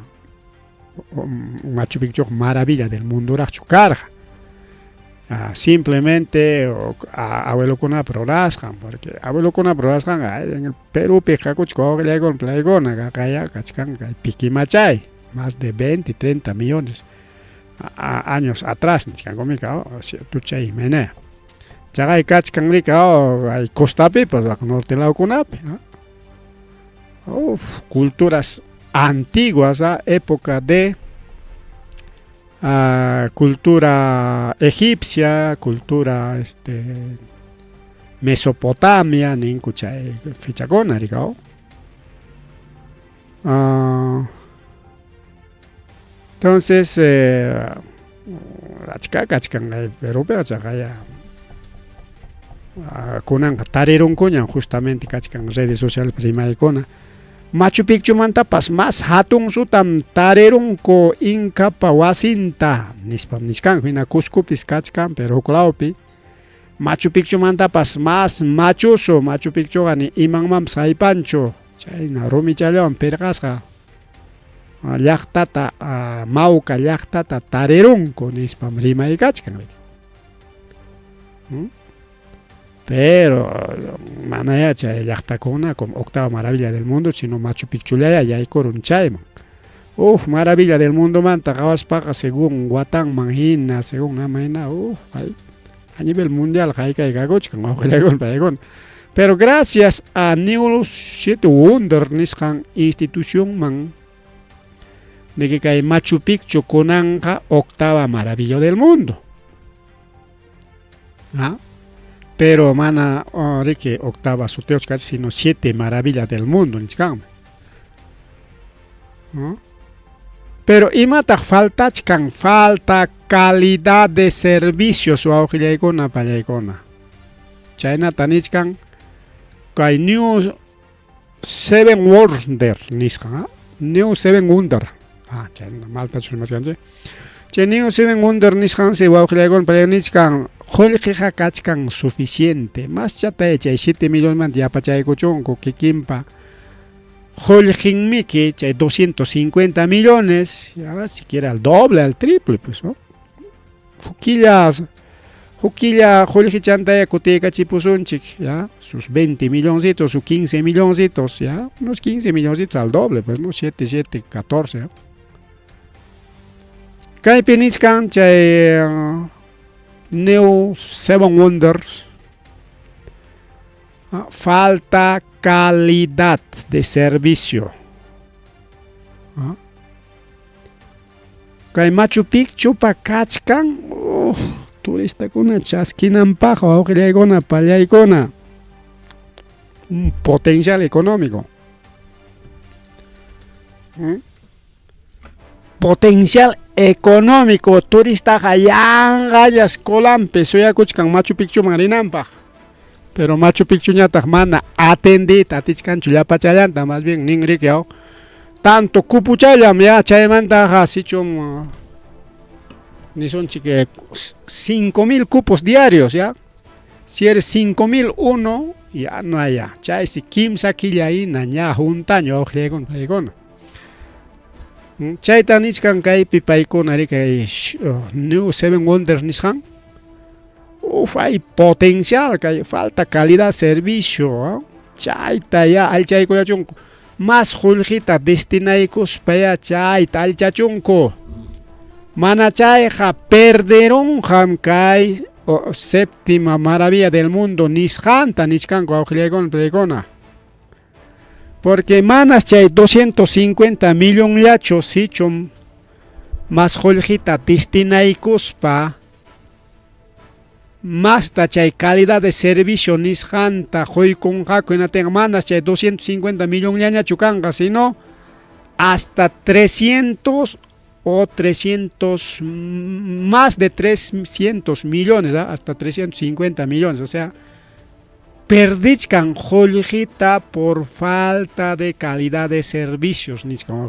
Machu Picchu maravilla del mundo rachucarja. Simplemente abuelo con una prorasjan, porque abuelo con una prorasjan en el Perú pijacuchco que con playgona calla cachcan piquimachay más de 20 30 millones años atrás ni can comica tu chay menea chaga cachcan rica hay costapi pues la norte la cunapi culturas antiguas época de cultura egipcia, cultura Mesopotamia, nincucha fichacona, digamos. Entonces, la chica europea, ya kunan tareron kuñan justamente cachican redes sociales prima icona. Machu Picchu mantapas más hatun sutam tareron ko inca pawasinta nispam niskan hina Cuscupis kachkan pero claupi Machu Picchu mantapas más machuso Machu Picchu gani imangmam saipancho chayna rumi chalewan pergasqa llaqtata mauka llaqtata tareron ko nispam rimay kachkan. Pero manaya chay llaqtakuna como octava maravilla del mundo sino Machu Picchu ya hay corunchayman. Maravilla del mundo manta gawaspaqa según Watan Manjina según Amaina a nivel mundial hay que gagochkan. Pero gracias a New 7 Wonder niskan institución man de que cae Machu Picchu conanja octava maravilla del mundo. Pero mana que octava suteos casi sino 7 maravillas del mundo pero imata falta calidad de servicio su auxilia para icona China tanichkan kai New 7 Wonder niskan New 7 Wonder China malta chumaskanche New 7 Wonder niskan se auxilia para niskan Jolqueja cachcan suficiente, más chata hecha 7 millones de apachaycochonco que quimpa. Jolquin Miki, 250 millones, ya siquiera al doble, al triple, pues, ¿no? Juquilla, Jolquichantaya, Coteca Chipusunchik, ya, sus 20 milloncitos, sus 15 milloncitos, ya, unos 15 milloncitos al doble, pues, ¿no? 7, 14, ¿no? Caipinichkan, New 7 Wonders falta calidad de servicio. Kay Machu Picchu pa kachkan turista kuna chasquinan paja auxilia palya icona un potencial económico. Potencial económico turista hayan gallas colampe soya kuchkan Machu Picchu marinampa pero Machu Picchu ñataq mana atendita tichkanchu llapachallanta más bien ninriqueo tanto cupuchallam ya chaymanta sichum ni son chique 5,000 cupos diarios ya si eres 5,001 ya no hay ya chay si kimsa killa ina ña juntaño ojegon paigona Chayta niskan kaypi paykuna kay New 7 Wonders niskan hay potencial, falta calidad servicio chayta ya al chayko ya más julgita destinaykuspaya chay talchachunku. Mana chayqa perderon kay séptima maravilla del mundo nisqanta nishkanku awqillaykunata paykuna. Porque manas chay 250 millón yacho sichum más julgita destinaykuspa más chay calidad de servicio nisqanta huykunqaku hinatin manas chay 250 millón yañachu kanqa sino hasta 300 o 300 más de 300 millones, ¿eh? Hasta 350 millones, o sea, perdichkan julgita por falta de calidad de servicios niskan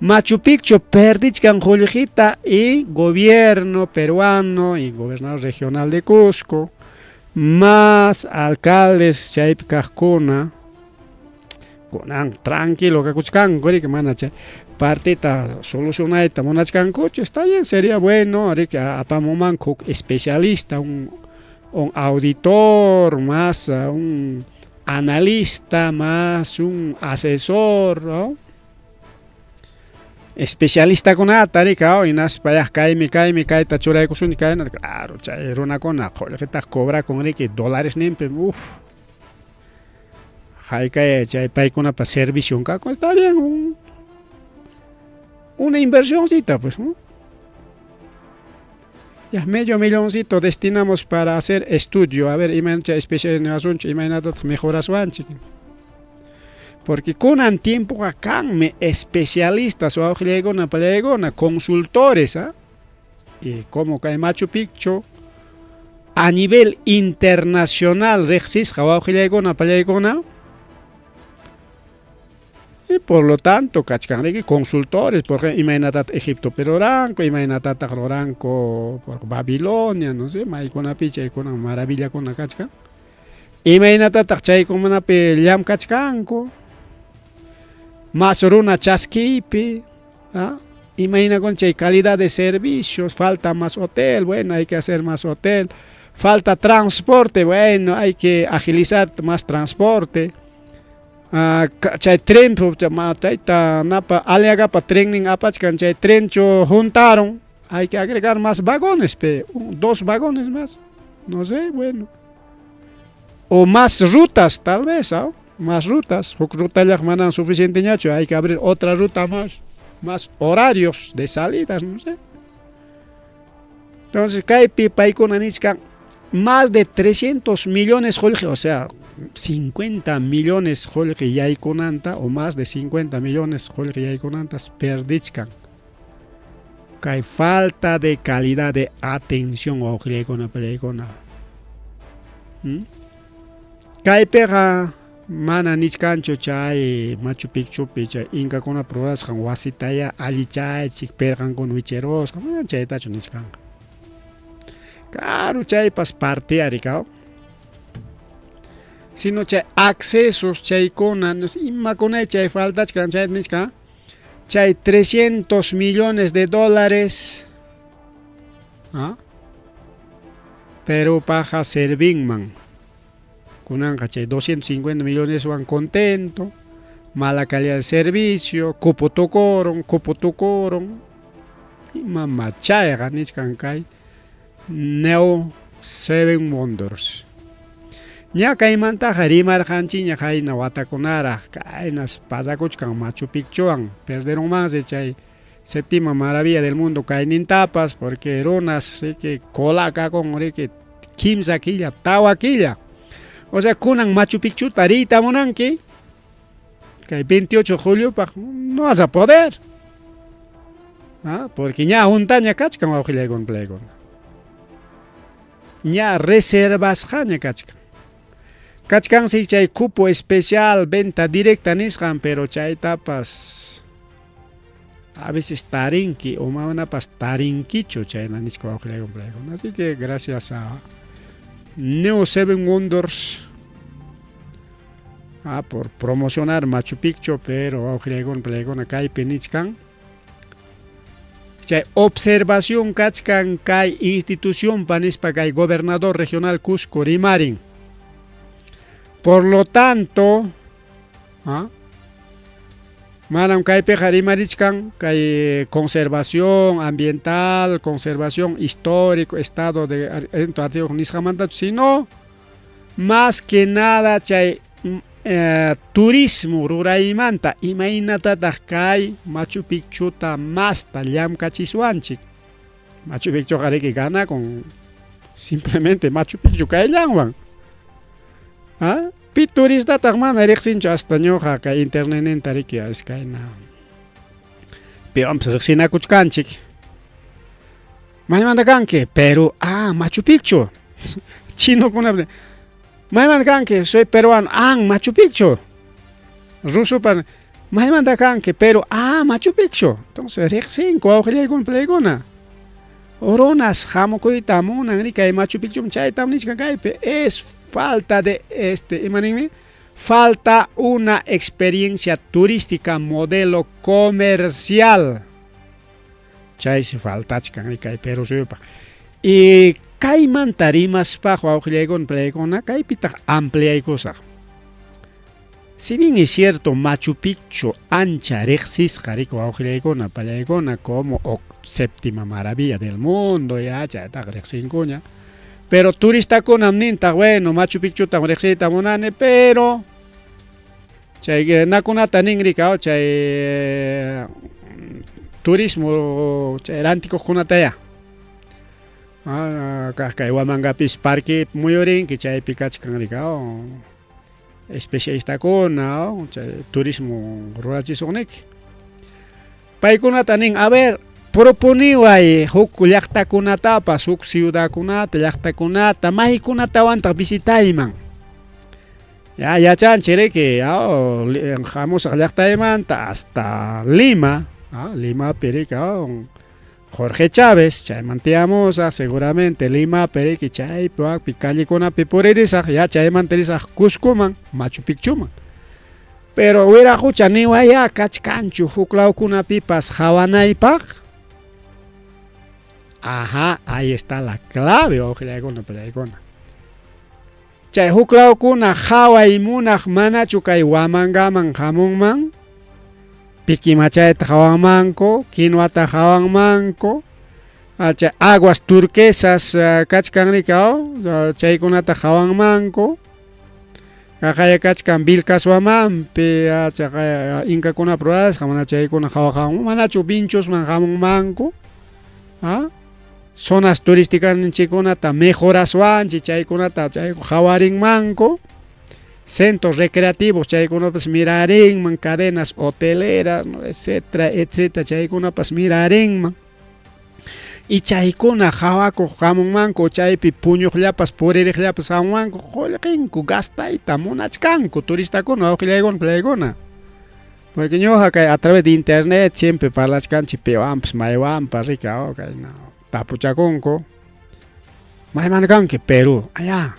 Machu Picchu perdichkan julgita y gobierno peruano y gobernador regional de Cusco más alcaldes chaypikajkuna kunan tranquilo kakuchkanku que mana chay partita solucionaita munachkankuchu está bien, sería bueno apamuman kuk especialista, un auditor más un analista más un asesor, ¿no? Especialista con atarika y nas payas kaimi kaita churay kusuni kaina claro chay runa kona que cobra con que dólares nimpe Haika chay paykuna para servicio está bien una inversioncita pues, ¿no? Ya medio milloncito destinamos para hacer estudio, a ver imagínate especialización imagínate mejoras wanchi. Porque con el tiempo acá me especialistas o consultores, ¿eh? Y como que Machu Picchu a nivel internacional y por lo tanto consultores, porque imagínate Egipto Peroranco, imagínate Roranco por Babilonia, no sé, maikona picha con maravilla con la cachca. Imagínate chay como una peliam cachcanco. Más runa chasquipi, ¿ah? Imagina con chay calidad de servicios, falta más hotel, bueno, hay que hacer más hotel, falta transporte, bueno, hay que agilizar más transporte, chay tren, napa, aliaga pa tren apachkan, chay tren juntaron, hay que agregar más vagones, 2 vagones más, no sé, bueno, o más rutas tal vez, ¿ah? Más rutas, ruta ya manan suficiente ñacho, hay que abrir otra ruta más horarios de salidas, no sé. Entonces, kaipi paikuna nichkan más de 300 millones holge, o sea, 50 millones holge yaykunanta o más de 50 millones holge yaykunantas perdichkan. Kai falta de calidad de atención o yaykuna paykuna. Kaipega mana niskancho chay Machu Picchu chay inca kuna pruebas kan wasitaya ali chay chik pergan con wicheros chay tacho niskan claro chay pas parte aricao sino chay accesos chay kuna imma kuna chay falta kan chay niskan chay 300 millones de dólares, ¿ah? Pero paja servingman Kunan 250 millones van contento, mala calidad de servicio, cupo tocoron, y mamá chaya niskan kai, Neo 7 Wonders. Nya kai manta harimar hanchi nya kai na watakunara, kai nas pasakuchkan Machu Picchuan, perderon más de chay séptima maravilla del mundo kai nintapas, porque runas que colaca con que kimsa quilla, tawa quilla. O sea, kunan Machu Picchu tarita monanki, que el 28 de julio no vas a poder. ¿Ah? Porque ya juntaña kachkan wajile con plegon. Ya reservas jaña kachkan. Kachkan si chay cupo especial, venta directa niskan, pero chay tapas a veces tarinki o manapas tarinkicho chay na nisko wajile con plegon. Así que gracias a Neo 7 Wonders por promocionar Machu Picchu, pero Aujlegon Plegon acá y Penichkan. Observación Kachkan Kai institución Panispa Kai gobernador regional Cusco Rimarin. Por lo tanto, manam kaypi rimarishkan kay conservación ambiental, conservación histórico, estado de artículo nisqamanta, sino más que nada chay turismo ruraymanta imaynatataq kay Machu Picchuta masta llamkachiswanchik. Machu Picchu qariki gana con simplemente Machu Picchu kayllanwan. Pi turista mana riqsinchu hasta ñuqa kay internet tariki iskayna. Piwanpas riqsinakuchkanchik. Maymanta kanki? Perú. Machu Picchu. Chinokunapi. Maymanta kanki? Soy peruano. Machu Picchu. Rusupan. Maymanta kanki? Perú. Machu Picchu. Entonces riqsinku awqillaykunapi paykuna. Oronas hamukuyta munan rikay Machu Picchu chaytam nishka kaypi. Es falta de falta una experiencia turística modelo comercial. Chay si falta chkan kay Perú suyupa. Y kay mantarimas pa awqillaykunapi paykuna kaypitaq ampliaykusaq. Si bien es cierto, Machu Picchu ancha riqsisqa riku awqillaykuna pallaykuna como séptima maravilla del mundo, ya chaytaq riqsinkuña. Pero turistakunam nintaq, bueno, Machu Picchuta riqsiyta munani, pero chay nakunata ninrika chay turismo chay rantikuqkunataya. Kay Huamangapis parque muyurinki chaypi kachkanrika especialistakuna turismo rurachisuqniki. Paykunata nin, a ver, proponiway huk llaqtakunatapas, huk ciudadkunata, llaqtakunata, maykunatawantaq visitayman. Ya yachanchik riki, hamusaq llaqtaymanta hasta Lima, Lima pirika Jorge Chávez, chayman tiyamusaq seguramente Lima piriki chaypi callekunapi puririsaq, ya chayman tirisaq Cuscoman, Machu Picchuman. Pero wiraqucha niwaya kachkanchu huk lawkunapipas hawanaypaq. Ahí está la clave, awqillaykuna. Chay huk lawkuna haway munaq manachu kay Huamangaman hamunman. Piquimachayta hawanmanku, kinuata hawanmanku, aguas turquesas kachkanrika, chaykunata hawanmanku, kakaya kachkan Vilcashuamanpi, Incakuna pruebas, hamana chaykuna hawahawan, manachu Vinchosman hamunmanku, zonas turísticas chaykunata mejoraswanchi chaykunata hawarinmanku. Centros recreativos, chaykunapas mirarinman, cadenas hoteleras, etcétera, etcétera, chaykunapas mirarinman. Y chaykuna hawakuq hamunmanku, chaypi puñuqllapas puririqllapas hamunmanku, qullqinku gastayta munachkanku turistakuna awqillaykuna pallaykuna. Porque ñuqa kay a través de internet siempre parlachkanchik piwanpas maywanpas rika kayna tapuchakunku. Maymanta kanki? Perú. Allá.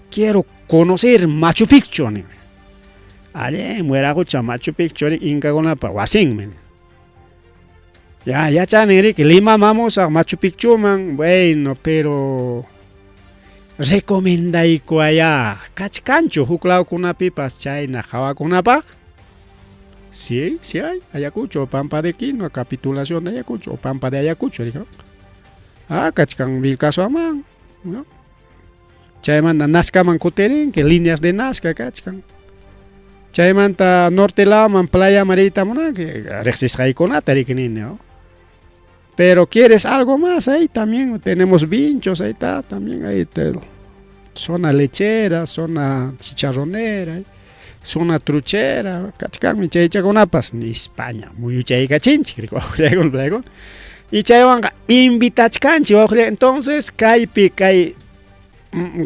Quiero conocer Machu Picchu. Allí mueragucha Machu Picchu inkakunapa wasinman. Ya chaniri que Lima vamos a Machu Picchu man. Bueno, pero recomendayku allá kachkanchu huk lawkunapipas chayna hawakunapaq. Sí hay. Ayacucho, Pampa de Quino, capitulación de Ayacucho, Pampa de Ayacucho, dijo. Kachkan Vilcashuaman, ¿no? Chaymanta Nazcaman kutirin, que líneas de Nazca kachkan. Chaymanta norte laman playa marita mona, que riqsisqaykunata riknini, ¿no? Pero quieres algo más, ahí también tenemos vinchos, ahí está, también ahí zona lechera, zona chicharronera, zona truchera, kachkan chaychakunapas ni España, muy chaykachinchik, y chaywanga invitachkanchik, entonces kaypi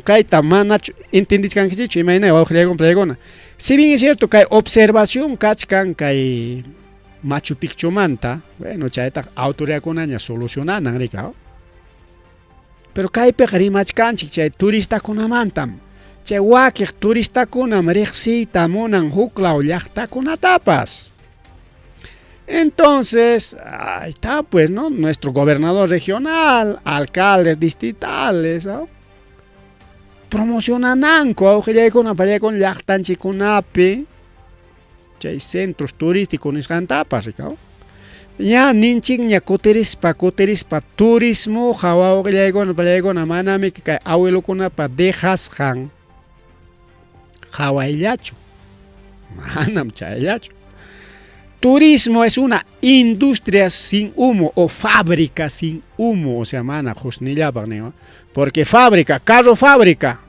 kayta manachu entendichkankichu imayna wawqillaykunapi pallaykuna. Si bien es cierto que hay observación kachkan kay Machu Picchumanta, bueno, chayta autoridadkunaña solucionanan rika. Pero kaypi rimachkanchik chay turistakunamantam, chay wakiq turistakunam riqsiyta munan huk law llaqtakunatapas. Entonces, ahí está pues, ¿no? Nuestro gobernador regional, alcaldes distritales, ¿no? promocionananku awqillaykuna pallaykuna llaqtanchikunapi chay centros turísticos nisqantapas rikaw ña ninchik ña kutirispa turismo hawa awqillaykuna pallaykuna manami kay abuelokunapa dejasqan hawayllachu manam chayllachu. Turismo es una industria sin humo o fábrica sin humo, o sea, mana husnillapaq niwa. Porque fábrica, carro fábrica,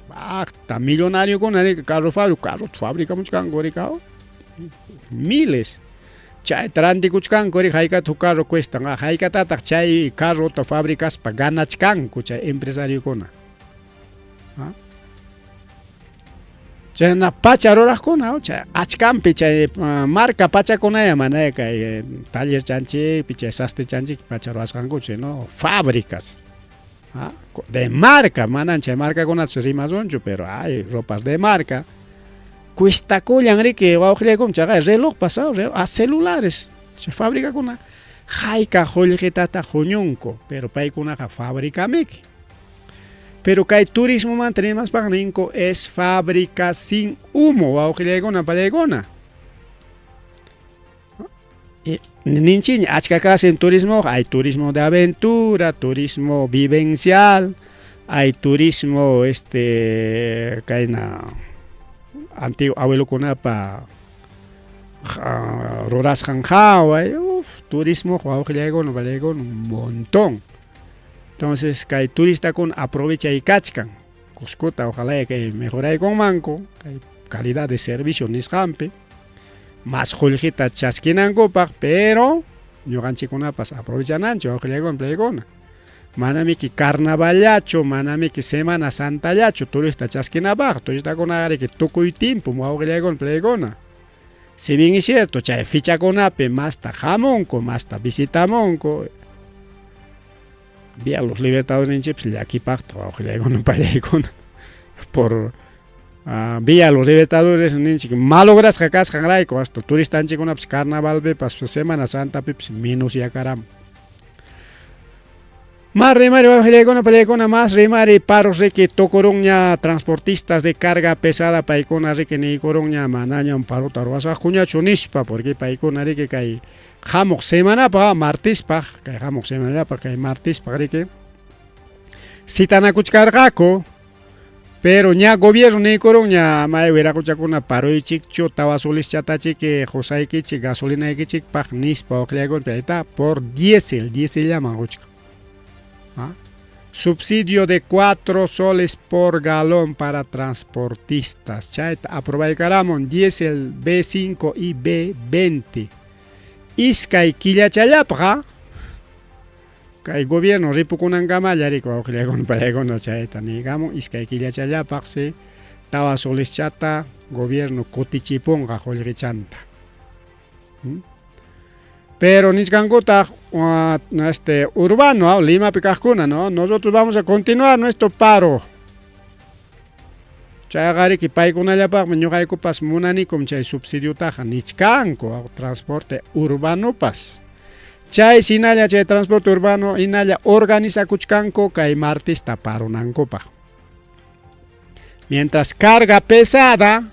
hasta millonario con carro fábrica mucho cangoricao, miles. Chay trantikuchkankori hayka tu carro cuesta, hayka tatak chay carro to fábricas pa ganachkanku chay empresario kona. Chay na pacha ruraqkuna chay achkampi chay marca pachakunaya manaya kay taller chanchik chay sastre chanchik pacha ruwasqanku chay no fábricas de marca manan chay marcakunachu rimasonchu pero hay ropas de marca cuestakullan riki wawqillaykum chay reloj pasado celulares chay fábricakuna hayka qullqitata huñunku pero paykunaqa fábricamiki. Pero kay turismo mantenemos pagninko es fábrica sin humo, wawqillaykuna pallaykuna. Ninchini achka clase en turismo, hay turismo de aventura, turismo vivencial, hay turismo kayna antiguo abuelokunapa rurasqan haway, turismo wawqillaykuna pallaykuna un montón. Entonces, kay turista con aprovecha y cachcan. Cuscuta, ojalá que mejore con manco, kay calidad de servicio nisqampi. Más julgita chasquinancopa, pero ñuqanchikunapas aprovechanancho, ojalá con playgona. Manami ki carnavallacho, manami ki Semana Santallacho, turista chasquinapaq, turista con agare que tukuy tiempo, ojalá con playgona. Si bien es cierto, chay ficha con ape, más ta jamonco, más ta visitamonco. Vía los libertadores en chips, le aquí pacto, por vía los libertadores en chips, malogras que cascan laico, hasta turista en chips, carnaval, pas Semana Santa, pips, menos ya caram. Más remari, más remari, paros que tocoronña, transportistas de carga pesada, paicona, que ni coroña, manaña, un paro, taruasa, cuña, chunispa, porque paicona, que cae. Hamok semana pa martes pa kay hamok semana pa kay martes pa que sitanakuchkarqaku pero ña gobierno ni coroña may wirakuchakuna paroychik chu tawasolis chatachik josaykichik gasolinaykichik pa nispa oqllaykun payta por diésel llaman uchka. Subsidio de 4 soles por galón para transportistas. Chayta aprobaykaramon diésel B5 y B20. Iskay killachallapqa kay gobierno ripukunankama llarik wawqillaykuna pallaykuna chayta nigamun iskay killachallapaqsi tawa soleschata gobierno kutichipunqa qullqichanta. Pero nisqankutaq urbano Limapi kaqkuna, ¿no? Nosotros vamos a continuar nuestro paro. Chayagari que paykunallapaq ñuqaykupas munanikum chay subsidiutaqa nichkanku transporte urbano pas. Chay sinalla chay transporte urbano inalla organizakuchkanku kay martista paronankupaq. Mientras carga pesada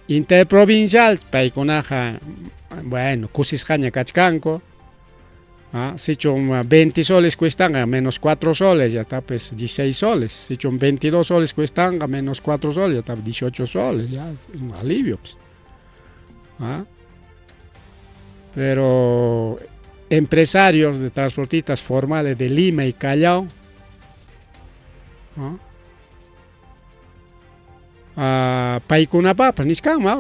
interprovincial paykunaqa bueno kusisqaña kachkanku. Si son 20 soles cuestan a menos 4 soles, ya está pues 16 soles. Si son 22 soles cuestan a menos 4 soles, ya está 18 soles, ya un alivio. Pues. Pero empresarios de transportistas formales de Lima y Callao, Paikunapa,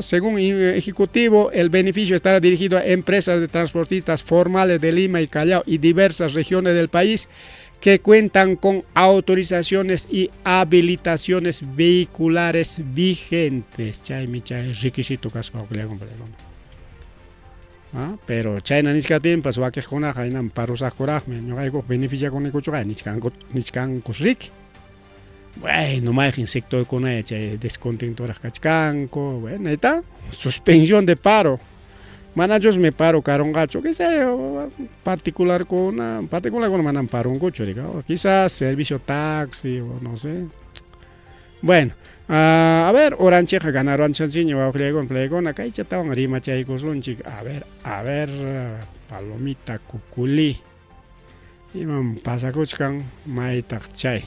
según ejecutivo, el beneficio estará dirigido a empresas de transportistas formales de Lima y Callao y diversas regiones del país que cuentan con autorizaciones y habilitaciones vehiculares vigentes. Requisito pero China nisca tiempo, su que con China parusa corajme, no hay beneficia con el cochuga, niscan cosrik. Bueno, más en sector con ella, descontentoras cachcanco, bueno, está, suspensión de paro. manachos me paro carongacho, que sea particular con manan paro un coche, quizás servicio taxi o no sé. Bueno, a ver, orancheja ganaron chanchiño, va a con plegón, acá ya estaban rima chaicos lunchik, a ver, palomita cuculí, y man pasa cochcan, maitak chay.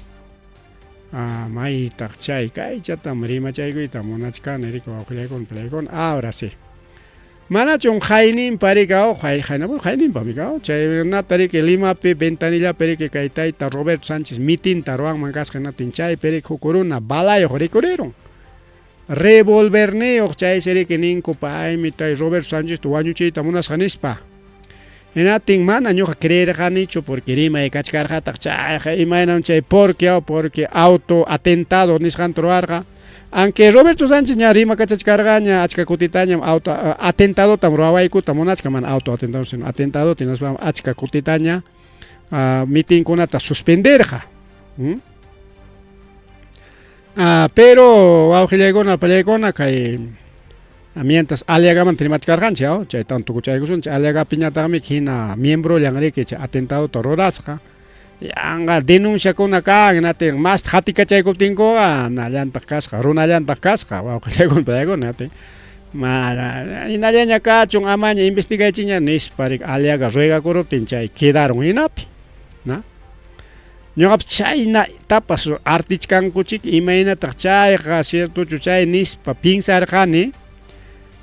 Maitak chay, kai ya tam rima chaico y tamonachkan, erico, va a con plegón, ahora sí. Manachon jainin paricao, jainin pamicao, chay natari que Lima pe ventanilla perique caitaita Roberto Sánchez mitin taruan mangas genatin chay perico corona balayo recorrieron. Revolverneo chay seri que ninco pa mitay Roberto Sánchez tu año chita munas janispa. Enatin man año creer janicho porque Lima de cachcar jata chay imainan chay porque auto atentado nisjan troarga. Aunque Roberto Sánchez ya rima cachachcargaña achka kutitaña auto atentado tam ruawaiku tamonachka man auto atentado sino atentado tienes achka kutitaña meeting kunata suspenderja. Pero aujillegona pelegona kay mientras aliagaman trimachcargancha chay tanto kuchaykusun aliaga piñatami kina miembro llangri que atentado tororasja. Anga denuncia con acá nate más hatika chayko tinko na llanta casca runa llanta casca wa que con pego nate ma inalanya ka chung amanya investiga chinya nis parik aliaga ruega corruptin chay quedaron inapi na ñoqap chayna tapas artichkan kuchik imayna tachay ga cierto chuchay nis pa pinsar khani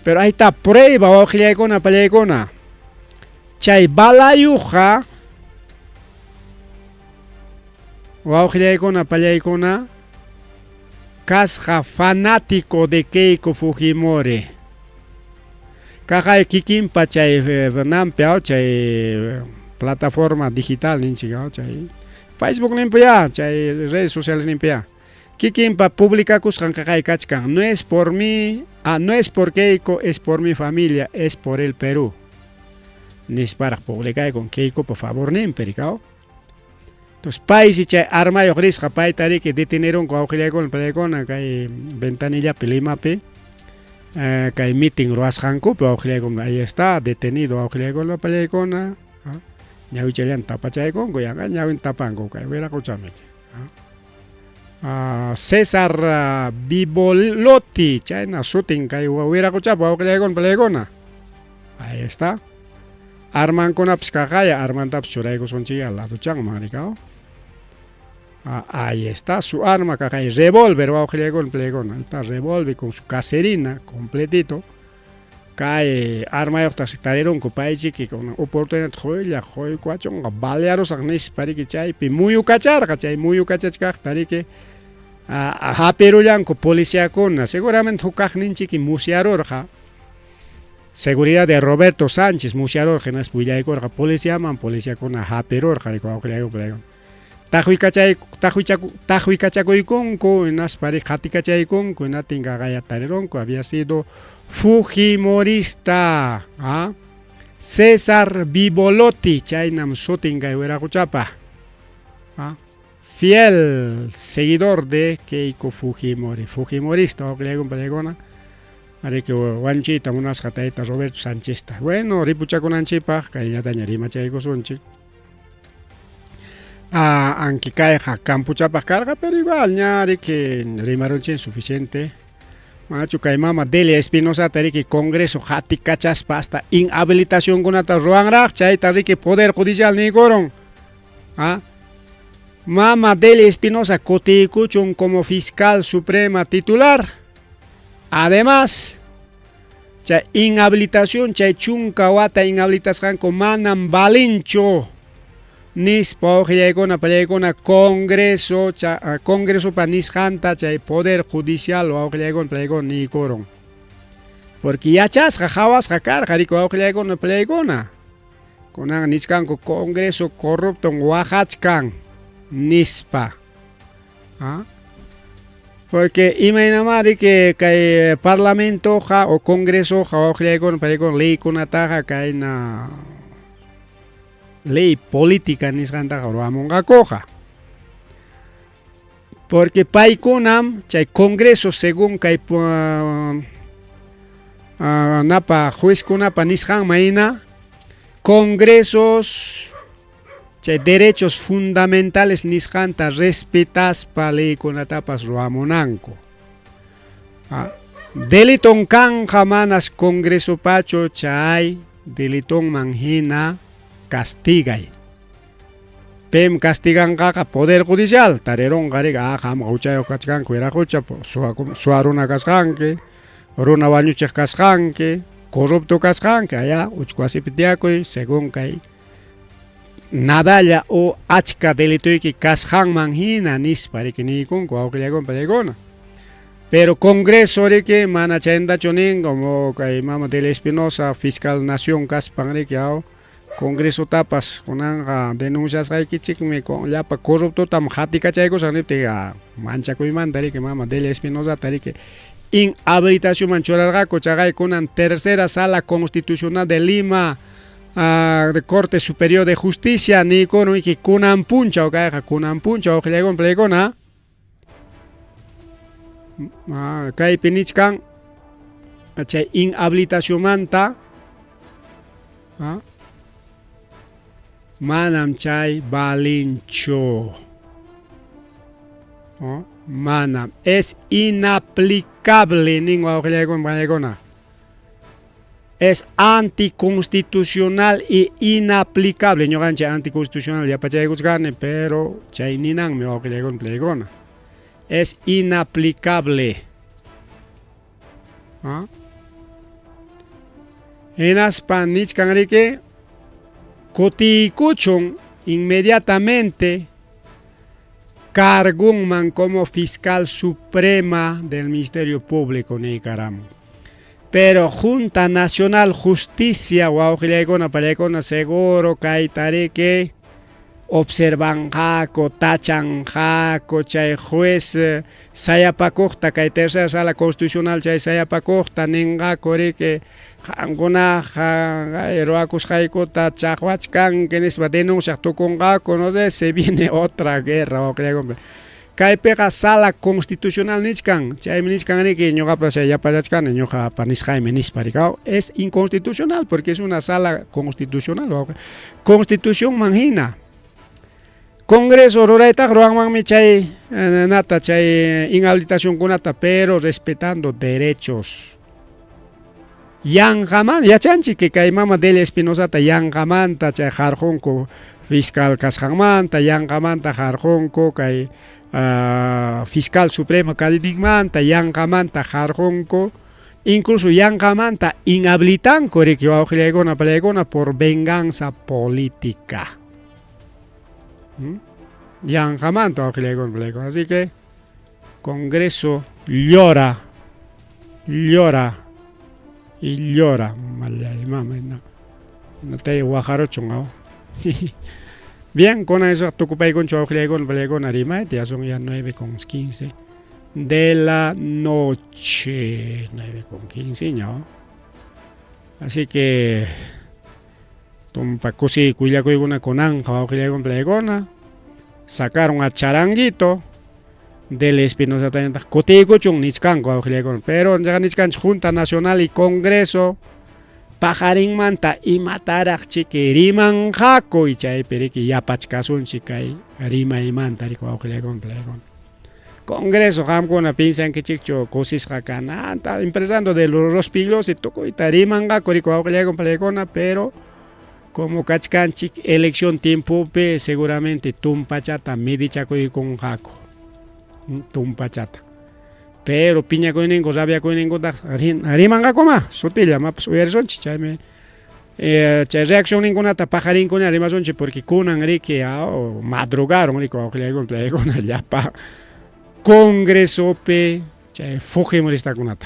pero ahí está prueba wa que con apalegona chay balayuja Waujilaikona pallaikona kasqa fanático de Keiko Fujimori. Kaja kikinpa chay nampiao chay plataforma digital ninchigao chay Facebook nimpia chay redes sociales nimpia. Kikinpa publica kuskan kaja kachkan. No es por mí, no es por Keiko, es por mi familia, es por el Perú. Nis para publicar con Keiko, por favor, nimpericao. Entonces, país y chay arma y ogris japay tari que detenieron con auxilia con el pelecona que ventanilla pelimape que hay meeting roas hanku pero auxilia con ahí está detenido auxilia con la pelecona ñawi chalian tapa chay con goyanga ñawin tapango que hubiera escuchame César Bibolotti chay na shooting que hubiera escuchado auxilia con pelecona ahí está arman con apskajaya arman tap churay con sonchilla la duchang maricao. Ahí está su arma cajay revólver va a con plegona está revólver con su caserina completito cae arma y otras talleron con país que con oportunidad joya joy cuachon balearos agnes para que chay pi muy ukachar cachay muy ukachach tari que a perulan con policía con seguramente hukaj ninchi que musiarorja seguridad de Roberto Sánchez musiaror que nas puya con policía man policía con a peror jari con plegona Tahui Cachacoiconco, en las parejas Haticachaiconco, en Atinga Gaya Tareronco, había sido Fujimorista. César Bibolotti, Chainam Sotinga y Hueracuchapa. Fiel seguidor de Keiko Fujimori. Fujimorista, o que le hago un pelegona. Haré que Wanchita, unas jataitas Roberto Sánchez. Bueno, Ripucha con Anchipa, que ya dañaría Chaico Sonchi. Aunque cae campuchapa carga, pero igual ñari que rimaron suficiente. Machu mama Delia Espinosa tari que Congreso hati cachas pasta inhabilitación con ata ruang rak chay tari que Poder Judicial ni coron. Mama Delia Espinosa coticuchun como fiscal suprema titular. Además, chay inhabilitación chay chunkawata inhabilitación con manam balincho. Nispa ojillegona palegona Congreso Congreso pa nishanta chay Poder Judicial o ojillegon palegona ni coron. Porque ya chas jajawas jakar jariko ojillegona palegona. Conan niscanco Congreso corrupto en Oaxaca nispa. Porque imagínate que Parlamento ja o Congreso ja ojillegona palegona ley con ataja que na ley política ni santa garuamonga coja. Porque paikonam chay Congreso según kay napa juezkunapa nisqanmayna congresos chay derechos fundamentales nisqanta respetaspa leykunatapas ruamunanku. Deliton kanja manas congreso pacho chay deliton manhina castigay. Pem castiganqa poder judicial tareron gariga ham uchayo kachkanku era hucha suaruna kasqanki runa wañuchiq kasqanki corrupto kasqanki allá uchkuasipitiakuy según kay nadalla o achka delitoyki kasqanman hina nispa riki nikunku awqillakunpa yaykuna. Pero Congreso riki mana chayndachu nin como kay mama del Espinosa fiscal nación kaspan riki Congreso tapas kunanga denuncias kaykichikmi llapa corrupto tam hatikachaykusaq niptiqa manchakuymanta riki mama del Espinosa riki inhabilitación man churarqaku chaqay kunan tercera sala constitucional de Lima de Corte Superior de Justicia ni kono iki kunan puncha kayqa kunan puncha oqillaygun playkuna kaypi nichkan chay inhabilitación manta manam chay balincho manam es inaplicable ningún es anticonstitucional y inaplicable ñoqanchi anticonstitucional yapachaykusqani pero chay ninanmi wawqillaykuna playkuna es inaplicable hinaspa nichkan riki kutiykuchun inmediatamente cargunman como fiscal suprema del Ministerio Público Nicaragua. Pero Junta Nacional Justicia wawqillaykuna pallaykuna seguro kaytariki observanqaku tachanqaku chay juez sayapakuqta kay tercera sala constitucional chay sayapakuqta ninqaku riki qankunaqa ruakusqaykuta chaqwachkanki nispa denunciaq tukunqaku no sé se viene otra guerra wawqillaykuna kaypiqa sala constitucional nichkan chaymi nichkan riki ñuqapas chay yapallachkani ñuqapa nisqaymi nispa rikaw es inconstitucional porque es una sala constitucional constitución manhina Congreso ruraytaq ruwanmanmi chay nata chay inhabilitación kunata pero respetando derechos yanqaman yachanchik que kay mama del Espinosata yanqamanta chay qarqunku fiscal kasqanmanta yanqamanta qarqunku kay fiscal supremo kalidikmanta yanqamanta qarqunku incluso yanqamanta inhabilitanku riki wawqillaykuna pallaykuna por venganza política yanqamanta wawqillaykuna pallaykuna así que Congreso llora y llora no te guajarochon bien con eso tocupay con wawqillaykuna rima ya son ya 9:15 de la noche 9:15 ¿no? Así que tumpa kusi kuyakuyguna kunanqa wawqillaykuna pallaykuna sacaron a Charanguito del Espinosa Tayanta kutiykuchun nichkanku wawqillaykuna pero nichkanchik Junta Nacional y Congreso pajarinmanta imataraqchiki rimanqaku chaypi riki yapachkasunchik kay rimaymanta riki wawqillaykuna pallaykuna Congreso qamkuna pinsankichikchu kusisqa kananta empezando de los rospillos y tukuyta rimanqaku riki wawqillaykuna pallaykuna pero como kachkanchik elección tiempopi seguramente tumpachata midichakuykunqaku tumpachata pero piñakuyninkus rabiakuyninkuta rimanqakuma sutilla mapas uyarisonchik chaymi chay reacción ninkunata pajarinkuna rimasunchik porque kunan riki madrugaron riki wawqillaykuna pallaykuna llapa Congresopi chay fujimoristakunata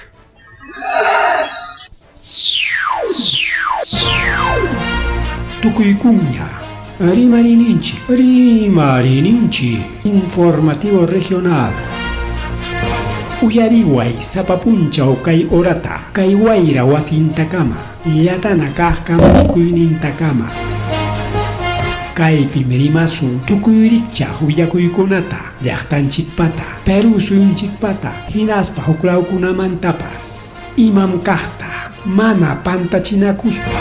Tukuykuña Rimarininchi Informativo Regional Uyariway Sapapunchaw kay orata kay wayra wasintakama yatana kajkamachikuynintakama kaypi merimasun tukuyrikcha huyakuykunata llaqtanchikpata Perú suyunchikpata hinaspa huklawkunamantapas imam kaqta mana pantachinakuspa.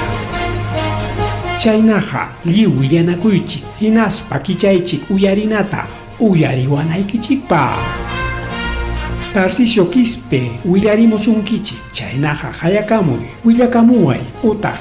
Chaynaqa lliw willanakuychik hinaspa kichaychik uyarinata uyariwanaykichikpa. Tarcisio Quispe willarimusunkichik chaynaqa hayakamuy willakamuway utaq